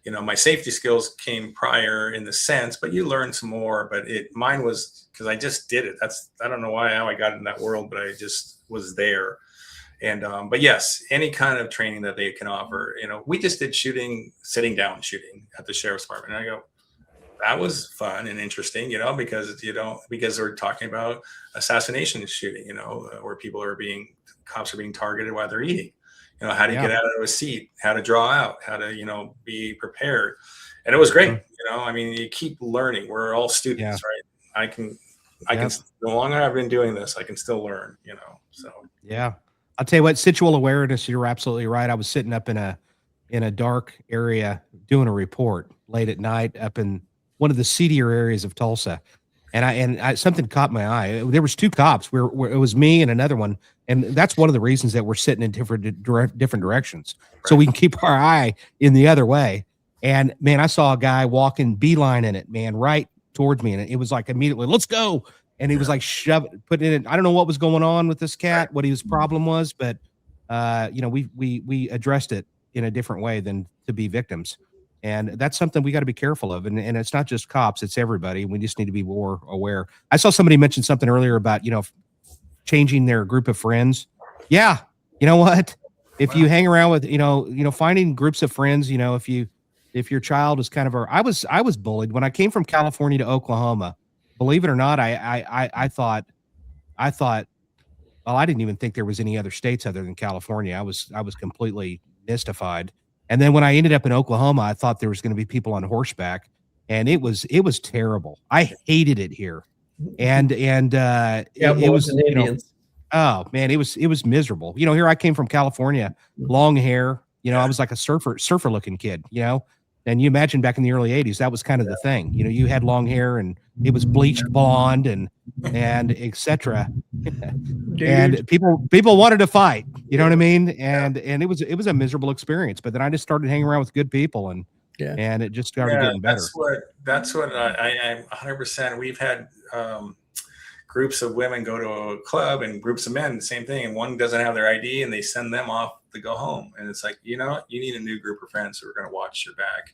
You know, my safety skills came prior in the sense, but you learn some more, but mine was because I just did it. I don't know how I got in that world, but I just was there. And but yes, any kind of training that they can offer. We just did sitting down shooting at the sheriff's department. And I go, that was fun and interesting, because we're talking about assassination shooting, where cops are being targeted while they're eating. How to get out of a seat, how to draw out, how to, be prepared. And it was great. I mean, you keep learning. We're all students, right? I can, the longer I've been doing this, I can still learn, so. Yeah. I'll tell you what, situal awareness, you're absolutely right. I was sitting up in a dark area doing a report late at night up in one of the seedier areas of Tulsa. And I something caught my eye. There was 2 cops where it was me and another one. And that's one of the reasons that we're sitting in different directions. Right. So we can keep our eye in the other way. And man, I saw a guy walking beeline in it, man, right towards me. And it was like immediately, let's go. And he was like putting it in. I don't know what was going on with this cat, what his problem was, but we addressed it in a different way than to be victims. And that's something we got to be careful of. And it's not just cops, it's everybody. We just need to be more aware. I saw somebody mention something earlier about, changing their group of friends. Yeah. You know what? If you hang around with, finding groups of friends, if your child is kind of I was bullied when I came from California to Oklahoma. Believe it or not, I thought, well, I didn't even think there was any other states other than California. I was completely mystified. And then when I ended up in Oklahoma, I thought there was going to be people on horseback, and it was terrible. I hated it here. And it was Indians. Oh man, it was miserable. Here I came from California, long hair, I was like a surfer looking kid, and you imagine back in the early 80s, that was kind of the thing. You had long hair and it was bleached blonde and etc. And people wanted to fight, you know what I mean? And it was a miserable experience. But then I just started hanging around with good people and it just started getting better. That's what I'm 100%. We've had groups of women go to a club and groups of men, the same thing. And one doesn't have their ID and they send them off to go home. And it's like, you need a new group of friends who are going to watch your back.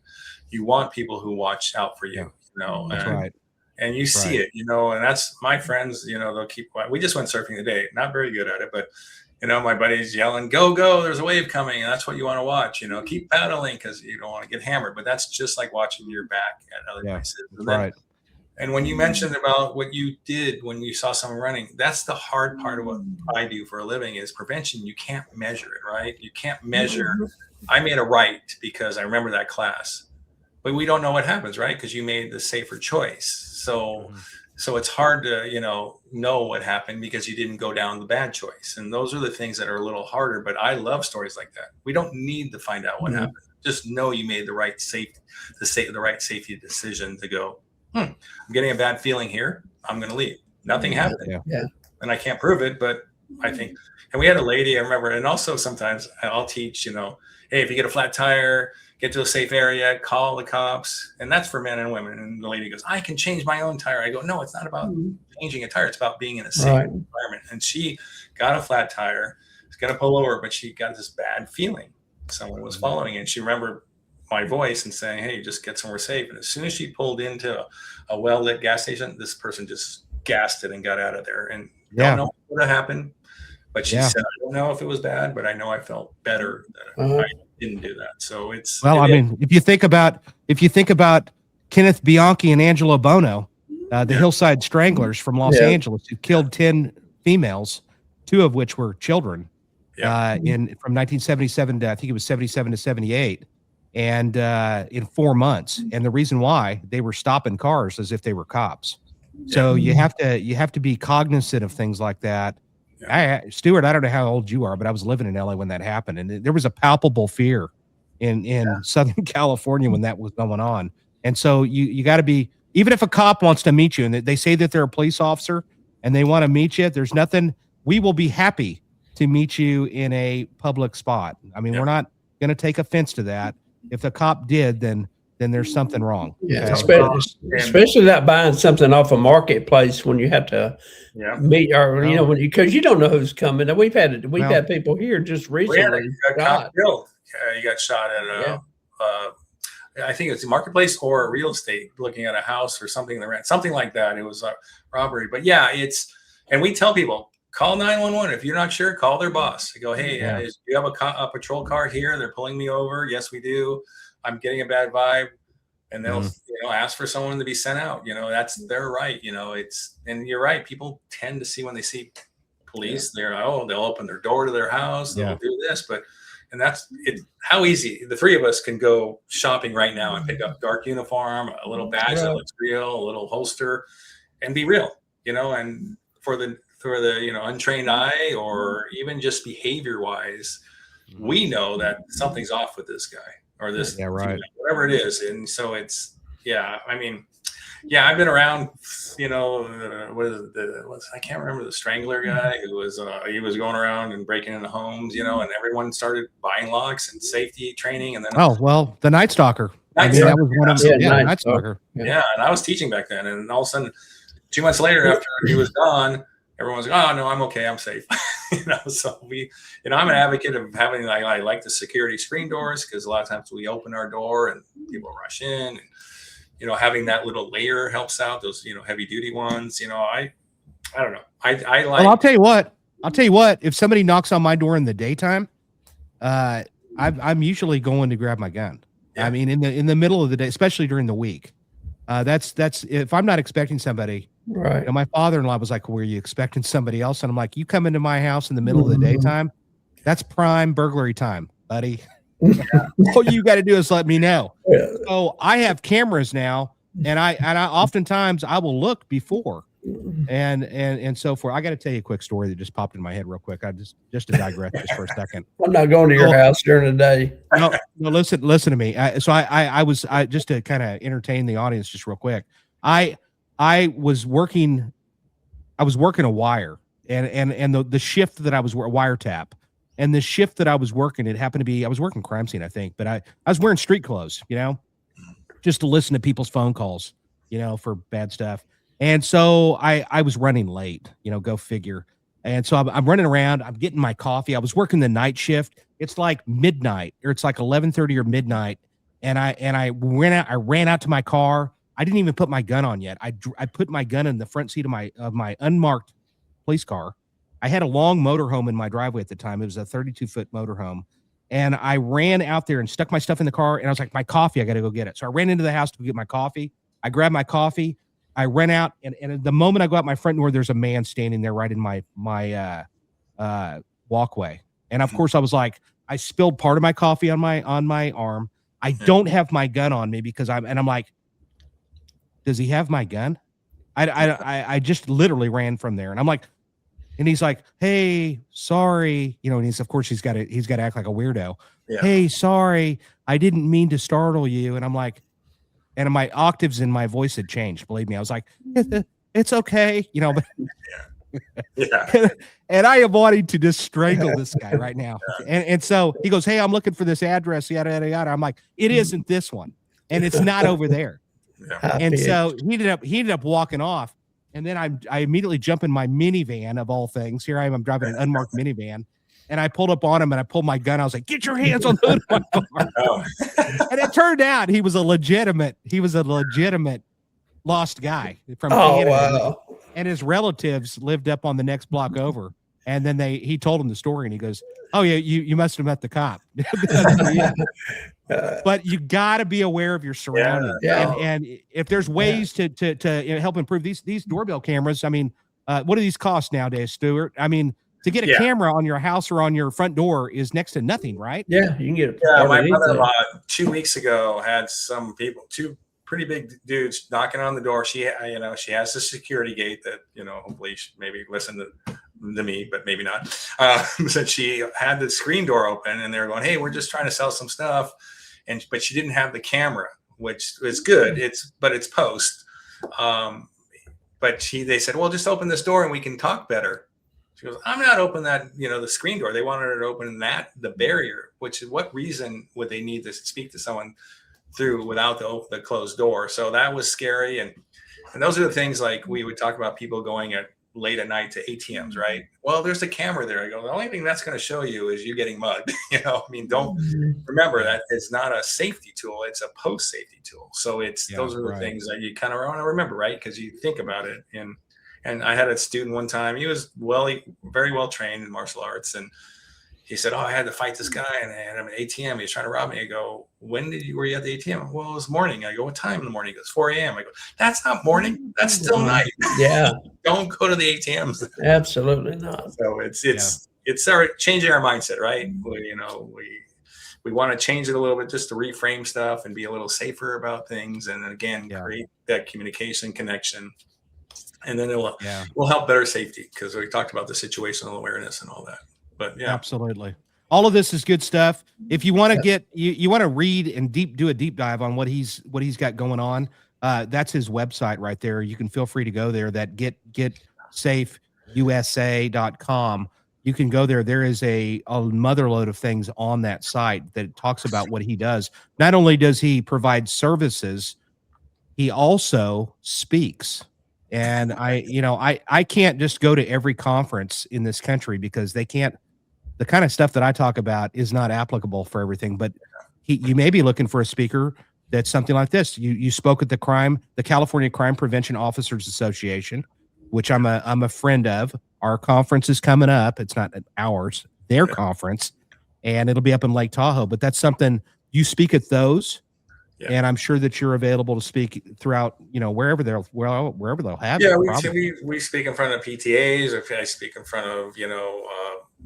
You want people who watch out for you, That's right. And you see it, and that's my friends, they'll keep quiet. We just went surfing today, not very good at it, but my buddy's yelling, go, there's a wave coming. And that's what you want to watch, keep paddling because you don't want to get hammered, but that's just like watching your back at other places. Right. And when you mentioned about what you did when you saw someone running, that's the hard part of what I do for a living is prevention. You can't measure it, right? You can't measure. I made a right because I remember that class, but we don't know what happens, right? Because you made the safer choice. So it's hard to, know what happened because you didn't go down the bad choice. And those are the things that are a little harder, but I love stories like that. We don't need to find out what happened. Just know you made the right safety decision to go, I'm getting a bad feeling here. I'm going to leave. Nothing happened. Yeah. And I can't prove it, but I think, and we had a lady, I remember, and also sometimes I'll teach, hey, if you get a flat tire, get to a safe area, call the cops. And that's for men and women. And the lady goes, I can change my own tire. I go, no, it's not about changing a tire. It's about being in a safe environment. And she got a flat tire. It's going to pull over, but she got this bad feeling. Someone was following, and she remembered my voice and saying, hey, just get somewhere safe. And as soon as she pulled into a well-lit gas station, this person just gassed it and got out of there. And don't know what would have happened, but she said, I don't know if it was bad, but I know I felt better that I didn't do that. So it's if you think about Kenneth Bianchi and Angelo Bono, the Hillside Stranglers from Los Angeles, who killed 10 females, 2 of which were children, from 1977 to I think it was 77 to 78. And in 4 months. And the reason why they were stopping cars as if they were cops. So you have to be cognizant of things like that. Stuart, I don't know how old you are, but I was living in LA when that happened. And there was a palpable fear in Southern California when that was going on. And so you got to be, even if a cop wants to meet you and they say that they're a police officer and they want to meet you, there's nothing, we will be happy to meet you in a public spot. I mean, we're not going to take offense to that. If the cop did, then there's something wrong. Yeah, especially not buying something off a marketplace when you have to meet, or because you don't know who's coming. We've had people here just recently. You got shot at I think it's a marketplace or a real estate, looking at a house or something like that. It was a robbery, but and we tell people, call 911. If you're not sure, call their boss. Go, hey, do you have a patrol car here? They're pulling me over. Yes, we do. I'm getting a bad vibe. And they'll, ask for someone to be sent out. That's their right. And you're right. People tend to see when they see police, they'll open their door to their house. They'll do this, and that's it. How easy the three of us can go shopping right now and pick up dark uniform, a little badge that looks real, a little holster, and be real. And for the untrained eye, or even just behavior wise, we know that something's off with this guy or this, whatever it is. And so it's, I've been around, I can't remember the Strangler guy who was, he was going around and breaking into homes, and everyone started buying locks and safety training. And then, the Night Stalker. That was one of them. Night Stalker. Yeah. And I was teaching back then. And all of a sudden, 2 months later, after he was gone, everyone's like, oh no, I'm okay. I'm safe. So I'm an advocate of having, I like the security screen doors, because a lot of times we open our door and people rush in, and, having that little layer helps out, those, heavy duty ones. I don't know. I like, well, I'll tell you what, if somebody knocks on my door in the daytime, I'm usually going to grab my gun. Yeah. I mean, in the middle of the day, especially during the week, that's if I'm not expecting somebody. Right. My father-in-law was like, were you expecting somebody else? And I'm like, you come into my house in the middle of the daytime, that's prime burglary time, buddy. All you got to do is let me know. So I have cameras now, and I oftentimes I will look before and so forth. I got to tell you a quick story that just popped in my head real quick. I just to digress just for a second. I'm not going to your house during the day. No, listen to me. I was just to kind of entertain the audience just real quick. I was working a wire, and the shift that I was wiretap, and the shift that I was working, it happened to be, I was working crime scene, I think, but I was wearing street clothes, just to listen to people's phone calls, for bad stuff. And so I was running late, go figure. And so I'm running around, I'm getting my coffee. I was working the night shift. It's like midnight, or it's like 11:30 or midnight. And I ran out to my car. I didn't even put my gun on yet. I put my gun in the front seat of my unmarked police car. I had a long motorhome in my driveway at the time. It was a 32-foot motorhome. And I ran out there and stuck my stuff in the car. And I was like, my coffee, I got to go get it. So I ran into the house to get my coffee. I grabbed my coffee. I ran out. And the moment I go out my front door, there's a man standing there right in my walkway. And of course I was like, I spilled part of my coffee on my arm. I don't have my gun on me because I'm like, does he have my gun? I just literally ran from there, and I'm like, and he's like, hey, sorry, and he's got to act like a weirdo. Yeah. Hey, sorry, I didn't mean to startle you. And I'm like, and my octaves in my voice had changed. Believe me, I was like, it's okay, but and I am wanting to just strangle this guy right now. And so he goes, hey, I'm looking for this address, yada yada yada. I'm like, it isn't this one, and it's not over there. Yeah. And so he ended up walking off, and then I immediately jump in my minivan, of all things. Here I am, I'm driving an unmarked minivan, and I pulled up on him and I pulled my gun. I was like, get your hands on the hood of my car. Oh. And it turned out he was a legitimate lost guy from Canada. Wow. And his relatives lived up on the next block over. And then he told him the story, and he goes, oh yeah, you must have met the cop. But you got to be aware of your surroundings. Yeah. And if there's ways to help improve these doorbell cameras, I mean, what do these cost nowadays, Stuart? I mean, to get a camera on your house or on your front door is next to nothing, right? Yeah, you can get it. Yeah, my mother-in-law 2 weeks ago had some people, two pretty big dudes knocking on the door. She has the security gate that, hopefully she maybe listen to me, but maybe not. So she had the screen door open, and they were going, hey, we're just trying to sell some stuff. But she didn't have the camera, which is good. It's post. But they said, well, just open this door and we can talk better. She goes, I'm not opening that, the screen door. They wanted her to open the barrier, which is what reason would they need to speak to someone through without the closed door? So that was scary. And those are the things, like we would talk about people going late at night to ATMs, right? Well, there's a camera there. I go, the only thing that's going to show you is you getting mugged. Don't remember that it's not a safety tool. It's a post safety tool. So those are the things that you kind of want to remember, right? Because you think about it. And And I had a student one time, he was very well trained in martial arts. And he said, "Oh, I had to fight this guy and I had him at ATM. He was trying to rob me." I go, "Were you at the ATM?" "Well, it was morning." I go, "What time in the morning?" He goes, 4 a.m. I go, "That's not morning. That's still night." Yeah. Don't go to the ATMs. Absolutely not. So it's changing our mindset, right? We want to change it a little bit just to reframe stuff and be a little safer about things. And again, create that communication connection. And then it will help better safety, because we talked about the situational awareness and all that. But yeah, absolutely. All of this is good stuff. If you want to get, you want to read and do a deep dive on what he's got going on, that's his website right there. You can feel free to go there. That getsafeusa.com. You can go there. There is a motherload of things on that site that talks about what he does. Not only does he provide services, he also speaks. And I can't just go to every conference in this country because they can't. The kind of stuff that I talk about is not applicable for everything, but you may be looking for a speaker that's something like this. You spoke at the California Crime Prevention Officers Association, which I'm a friend of. Our conference is coming up. It's not ours, their conference, and it'll be up in Lake Tahoe. But that's something you speak at those, and I'm sure that you're available to speak throughout, wherever they'll have. Yeah, we speak in front of PTAs, or I speak in front of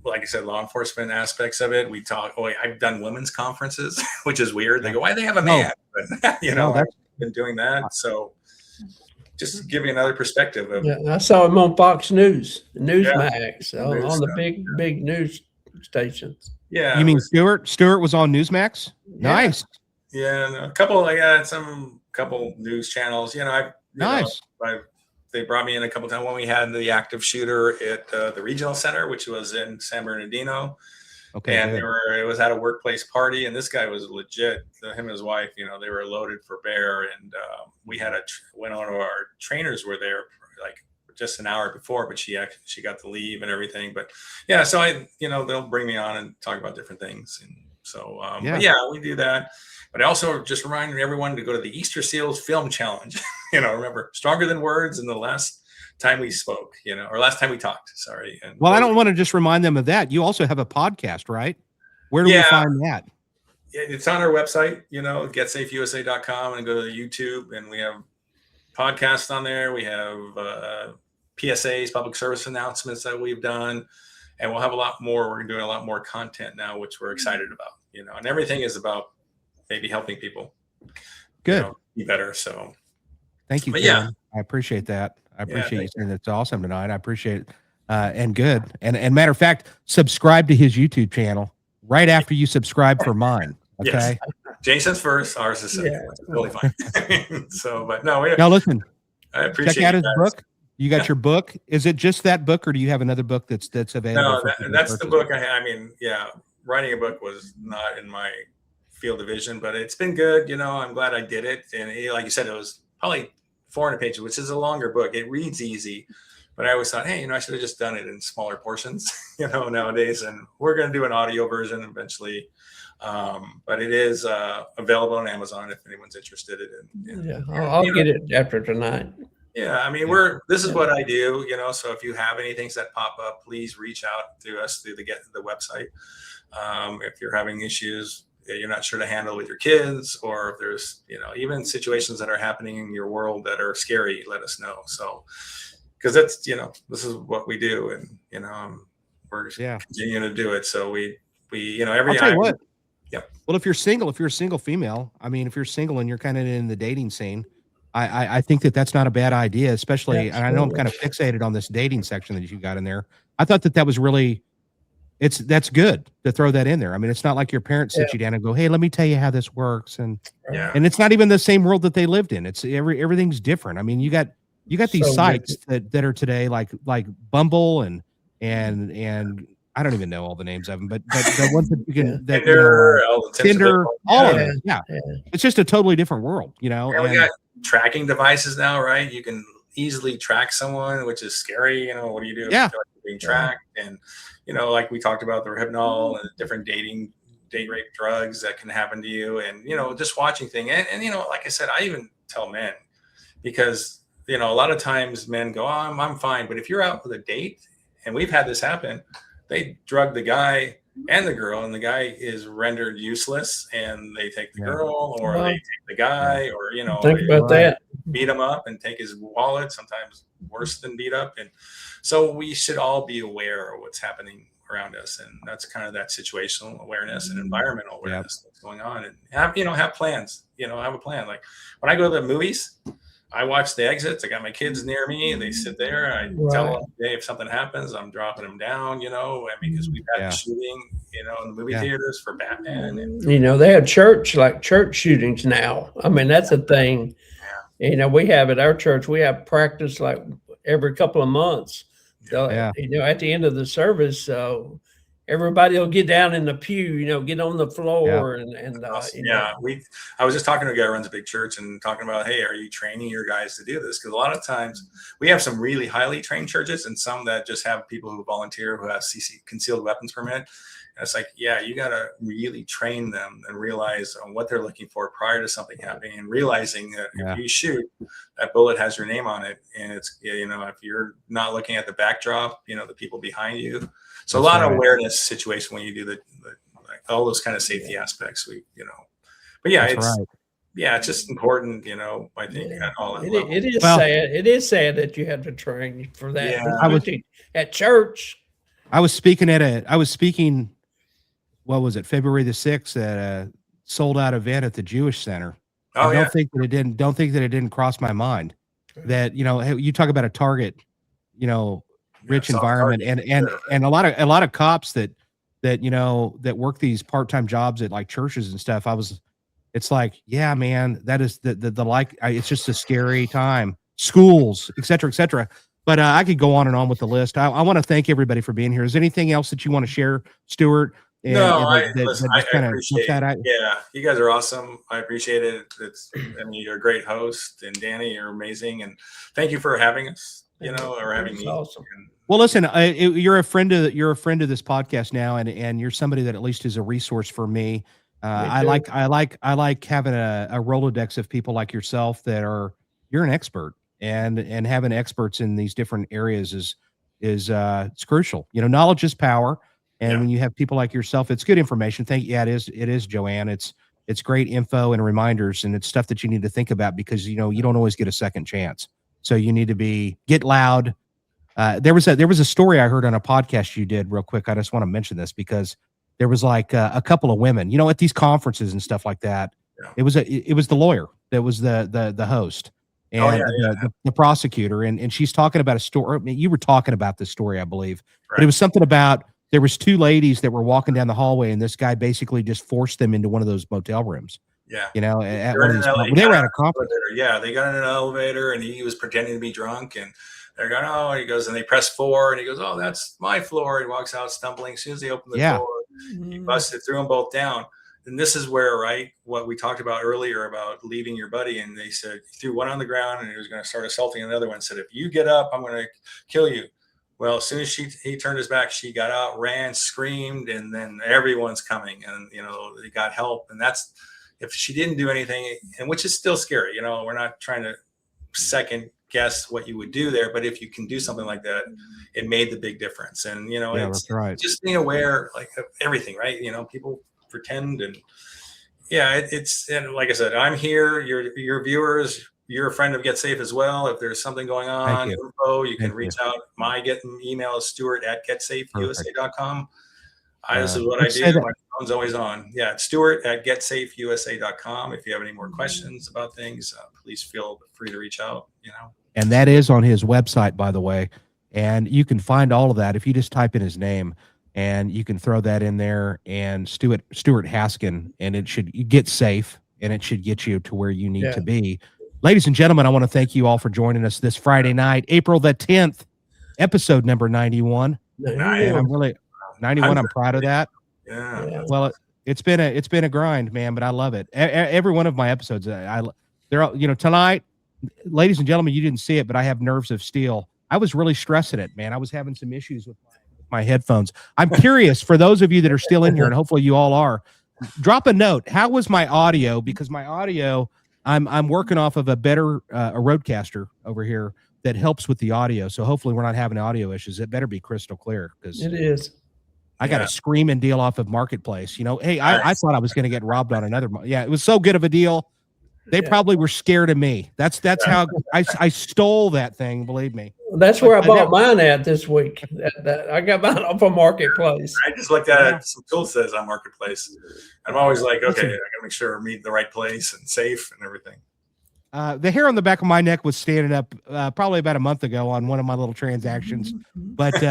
like I said, law enforcement aspects of it. We talk. I've done women's conferences, which is weird. They go, "Why do they have a man?" But I've been doing that. So just to give you another perspective of. Yeah, I saw him on Fox News, Newsmax, on the big news stations. Yeah, you mean Stuart? Stuart was on Newsmax. Nice. Yeah, a couple news channels. Nice. They brought me in a couple times when we had the active shooter at the regional center, which was in San Bernardino. Okay. And it was at a workplace party, and this guy was legit. Him and his wife, they were loaded for bear, and we had one of our trainers were there like just an hour before, but she got to leave and everything. But yeah, so they'll bring me on and talk about different things, and so but yeah, we do that. But I also just reminding everyone to go to the Easter Seals Film Challenge. Remember, stronger than words. And the last time we spoke, or last time we talked, sorry. And I don't want to just remind them of that. You also have a podcast, right? Where do we find that? It's on our website, getsafeusa.com, and go to YouTube. And we have podcasts on there. We have PSAs, public service announcements that we've done. And we'll have a lot more. We're doing a lot more content now, which we're excited about, and everything is about maybe helping people be better. So thank you. But I appreciate that. I appreciate you saying that's awesome tonight. I appreciate it. And good. And matter of fact, subscribe to his YouTube channel right after you subscribe for mine. Okay. Yes. Jason's first, ours is second. It's really fine. So, but no, now listen, I appreciate check out his book. You got your book. Is it just that book, or do you have another book that's available? No, that's the book. Writing a book was not in my field of vision, but it's been good. I'm glad I did it. And like you said, it was probably 400 pages, which is a longer book. It reads easy, but I always thought, hey, I should have just done it in smaller portions, nowadays. And we're going to do an audio version eventually. But it is available on Amazon if anyone's interested in it. I'll get it after tonight. Yeah, this is what I do, so if you have any things that pop up, please reach out to us through the website. If you're having issues you're not sure to handle with your kids, or if there's, even situations that are happening in your world that are scary, let us know. So, because that's, this is what we do, and, we're continuing to do it. So we, every time. Well, if you're a single female, if you're single and you're kind of in the dating scene, I think that's not a bad idea, especially, and I know I'm kind of fixated on this dating section that you got in there. I thought that was really, that's good to throw that in there. It's not like your parents sit you down and go, "Hey, let me tell you how this works." And it's not even the same world that they lived in. It's everything's different. You got these sites that are today like Bumble and I don't even know all the names of them, but the ones that you can Tinder, all of them. Yeah. It's just a totally different world, And we got tracking devices now, right? You can easily track someone, which is scary. What do you do if you feel like you're being tracked? And like we talked about the Rohypnol and different date rape drugs that can happen to you, and just watching things. And like I said, I even tell men, because you know, a lot of times men go, oh, I'm fine. But if you're out with a date, and we've had this happen, they drug the guy and the girl, and the guy is rendered useless, and they take the girl, or they take the guy, or, you know, think about that. Beat him up and take his wallet, sometimes worse than beat up. And so we should all be aware of what's happening around us. And that's kind of that situational awareness and environmental awareness that's going on. And have plans, have a plan. Like when I go to the movies, I watch the exits. I got my kids near me, and they sit there. I tell them, hey, if something happens, I'm dropping them down, because we've had shooting, in the movie theaters for Batman. And, they have church shootings now. I mean, that's a thing. Yeah. We have at our church, we have practice like every couple of months. So, at the end of the service, everybody will get down in the pew, get on the floor. I was just talking to a guy who runs a big church and talking about, hey, are you training your guys to do this? Because a lot of times we have some really highly trained churches and some that just have people who volunteer who have concealed weapons permit. And it's like, you got to really train them and realize what they're looking for prior to something happening, and realizing that if you shoot, that bullet has your name on it. And it's, if you're not looking at the backdrop, the people behind you. So that's a lot of awareness situation when you do all those kind of safety aspects. But it's just important. I think at all. It is sad. It is sad that you have to train for that. Yeah. At church. I was speaking. What was it? February the 6th at a sold out event at the Jewish Center. Don't think that it didn't cross my mind that, you talk about a target, rich environment and a lot of cops that work these part-time jobs at like churches and stuff. It's like, man, that is it's just a scary time. Schools, et cetera. But I could go on and on with the list. I want to thank everybody for being here. Is there anything else that you want to share, Stuart? I appreciate it. Yeah, you guys are awesome. I appreciate it. You're a great host, and Danny, you're amazing. And thank you for having us, or having me. Awesome. Well, listen, you're a friend of this podcast now, and you're somebody that at least is a resource for me. I like having a Rolodex of people like yourself you're an expert, and having experts in these different areas is it's crucial. Knowledge is power. And when you have people like yourself, it's good information. It is, Joanne. It's great info and reminders, and it's stuff that you need to think about because, you don't always get a second chance. So you need to get loud. There was a story I heard on a podcast you did real quick. I just want to mention this because there was like a couple of women, at these conferences and stuff like that. Yeah. It was the lawyer that was the host and the prosecutor. And she's talking about a story. I mean, you were talking about this story, I believe, but it was something about, there was two ladies that were walking down the hallway, and this guy basically just forced them into one of those motel rooms. Yeah. At one of these, they were at a conference. Yeah, they got in an elevator, and he was pretending to be drunk, and they're going, oh, and he goes, and they press 4, and he goes, oh, that's my floor. He walks out stumbling. As soon as they open the door, he busted, threw them both down. And this is where, what we talked about earlier about leaving your buddy, and they said, he threw one on the ground, and he was going to start assaulting another one. Said, if you get up, I'm going to kill you. Well, as soon as he turned his back, she got out, ran, screamed, and then everyone's coming, and they got help. And that's, if she didn't do anything, and which is still scary. We're not trying to second guess what you would do there, but if you can do something like that, it made the big difference. And it's just being aware, of everything, right? People pretend, and and like I said, I'm here. Your viewers. You're a friend of Get Safe as well. If there's something going on, you can reach out. My email is stuart@getsafeusa.com. This is what I do. My phone's always on. Yeah, it's stuart@getsafeusa.com. If you have any more questions about things, please feel free to reach out. And that is on his website, by the way. And you can find all of that if you just type in his name, and you can throw that in there. And Stuart Haskin, and it should Get Safe, and it should get you to where you need to be. Ladies and gentlemen, I want to thank you all for joining us this Friday night, April the 10th, episode number 91. And I'm really 91. I'm proud of that. Yeah. Well, it's been a grind, man, but I love it. Every one of my episodes, they're all, tonight, ladies and gentlemen, you didn't see it, but I have nerves of steel. I was really stressing it, man. I was having some issues with my headphones. I'm curious, for those of you that are still in here, and hopefully you all are, drop a note. How was my audio? Because my audio I'm working off of a better a Roadcaster over here that helps with the audio. So hopefully we're not having audio issues. It better be crystal clear because It is. I got a screaming deal off of Marketplace. You know, hey, I thought I was going to get robbed on another. Yeah, it was so good of a deal. They probably were scared of me. That's how I stole that thing. Believe me. That's where I bought mine at this week. I got mine off of Marketplace. I just looked at it. Some tool says on Marketplace. I'm always like, okay, I got to make sure I'm in the right place and safe and everything. The hair on the back of my neck was standing up probably about a month ago on one of my little transactions, but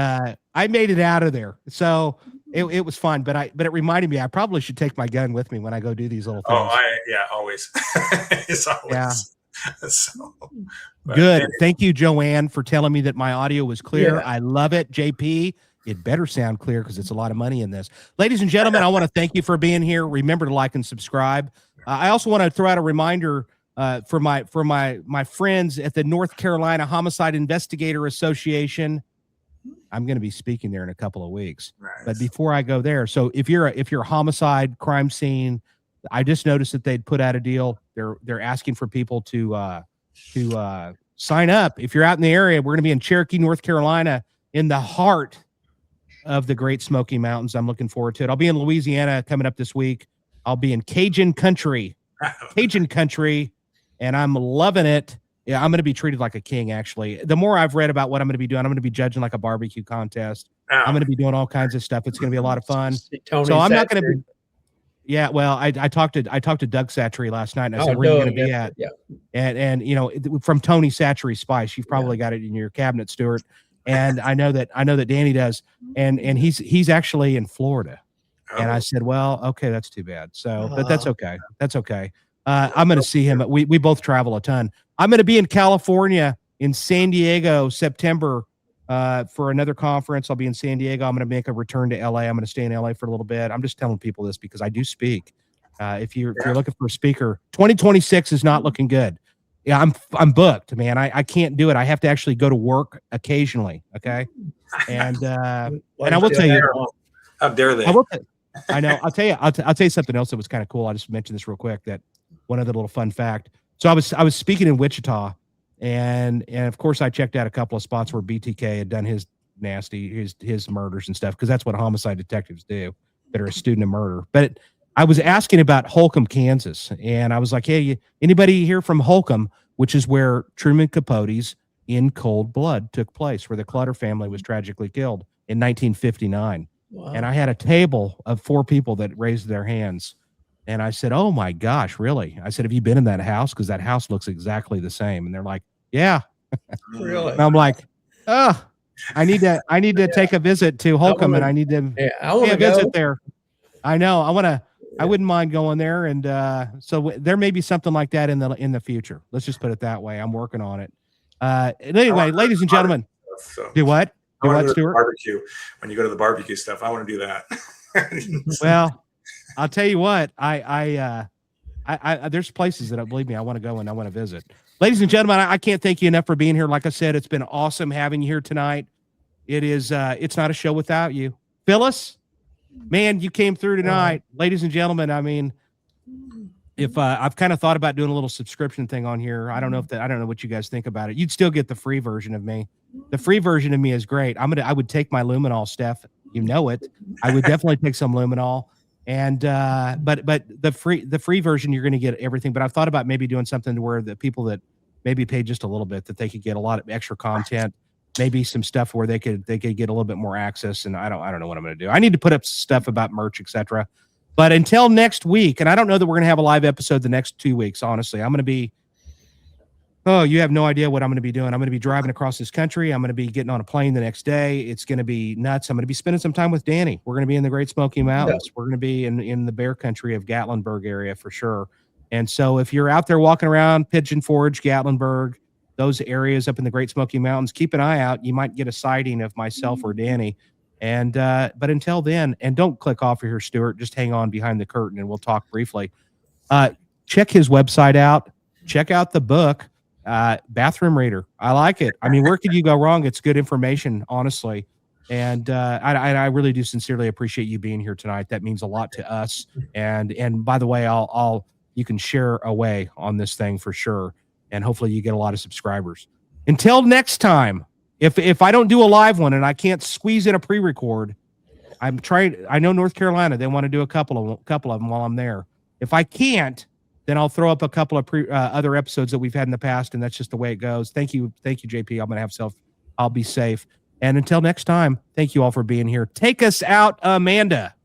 I made it out of there. So it was fun, but it reminded me I probably should take my gun with me when I go do these little things. Oh, always. It's always. Yeah. So, good. Thank you, Joanne, for telling me that my audio was clear. I love it. JP, it better sound clear because it's a lot of money in this. Ladies and gentlemen, I want to thank you for being here. Remember to like and subscribe. I also want to throw out a reminder for my friends at the North Carolina Homicide Investigator Association. I'm going to be speaking there in a couple of weeks. Nice. But before I go there, so if you're a homicide crime scene, I just noticed that they'd put out a deal. They're asking for people to sign up. If you're out in the area, we're going to be in Cherokee, North Carolina, in the heart of the Great Smoky Mountains. I'm looking forward to it. I'll be in Louisiana coming up this week. I'll be in Cajun country, and I'm loving it. Yeah, I'm going to be treated like a king, actually. The more I've read about what I'm going to be doing, I'm going to be judging like a barbecue contest. I'm going to be doing all kinds of stuff. It's going to be a lot of fun. So I'm not going to be. Yeah, well, I talked to Doug Satchery last night, and I said, "Where are you going to be at?" Yeah. And you know, from Tony Satchery Spice, you've probably got it in your cabinet, Stuart. And I know that Danny does, and he's actually in Florida. And I said, "Well, okay, that's too bad." So, but that's okay. That's okay. I'm going to see him. We both travel a ton. I'm going to be in California, in San Diego, September, for another conference. I'll be in San Diego. I'm going to make a return to LA. I'm going to stay in LA for a little bit. I'm just telling people this because I do speak. If you're looking for a speaker, 2026 is not looking good. Yeah, I'm booked, man. I can't do it. I have to actually go to work occasionally. Okay. And I will tell you, how dare they? I know. I'll tell you something else that was kind of cool. I just mentioned this real quick. That one other little fun fact. So I was speaking in Wichita, and of course I checked out a couple of spots where BTK had done his murders and stuff, because that's what homicide detectives do that are a student of murder. But I was asking about Holcomb, Kansas, and I was like, "Hey, anybody here from Holcomb?" Which is where Truman Capote's In Cold Blood took place, where the Clutter family was tragically killed in 1959. Wow. And I had a table of 4 people that raised their hands. And I said, "Oh my gosh, really?" I said, "Have you been in that house? Because that house looks exactly the same." And they're like, "Yeah." Really? And I'm like, "Oh, I need to take a visit to Holcomb, and I need to pay a visit there." I know. I wouldn't mind going there. And so there may be something like that in the future. Let's just put it that way. I'm working on it. Anyway, ladies and gentlemen, do what? Do what, Stuart? Barbecue. When you go to the barbecue stuff, I want to do that. Well, I'll tell you what, I there's places that, believe me, I want to go and I want to visit. Ladies and gentlemen, I can't thank you enough for being here. Like I said, it's been awesome having you here tonight. It is, it's not a show without you. Phyllis, man, you came through tonight. Ladies and gentlemen, I mean, if I've kind of thought about doing a little subscription thing on here. I don't know what you guys think about it. You'd still get the free version of me. The free version of me is great. I would take my luminol, Steph. You know it. I would definitely take some luminol. And but the free version, you're going to get everything. But I've thought about maybe doing something to where the people that maybe pay just a little bit, that they could get a lot of extra content, maybe some stuff where they could get a little bit more access. And I don't know what I'm going to do. I need to put up stuff about merch, etc. But until next week, and I don't know that we're going to have a live episode the next 2 weeks. Honestly, I'm going to be. Oh, you have no idea what I'm going to be doing. I'm going to be driving across this country. I'm going to be getting on a plane the next day. It's going to be nuts. I'm going to be spending some time with Danny. We're going to be in the Great Smoky Mountains. We're going to be in the bear country of Gatlinburg area for sure. And so if you're out there walking around Pigeon Forge, Gatlinburg, those areas up in the Great Smoky Mountains, keep an eye out. You might get a sighting of myself or Danny. And but until then, and don't click off here, Stuart. Just hang on behind the curtain and we'll talk briefly. Check his website out. Check out the book. Bathroom Reader. I like it. I mean, where could you go wrong? It's good information, honestly. And I really do sincerely appreciate you being here tonight. That means a lot to us. And by the way, I'll you can share away on this thing for sure. And hopefully you get a lot of subscribers. Until next time, if I don't do a live one and I can't squeeze in a pre-record, I'm trying. I know North Carolina, they want to do a couple of them while I'm there. If I can't, then I'll throw up a couple of other episodes that we've had in the past, and that's just the way it goes. Thank you, JP. I'll be safe. And until next time, thank you all for being here. Take us out, Amanda.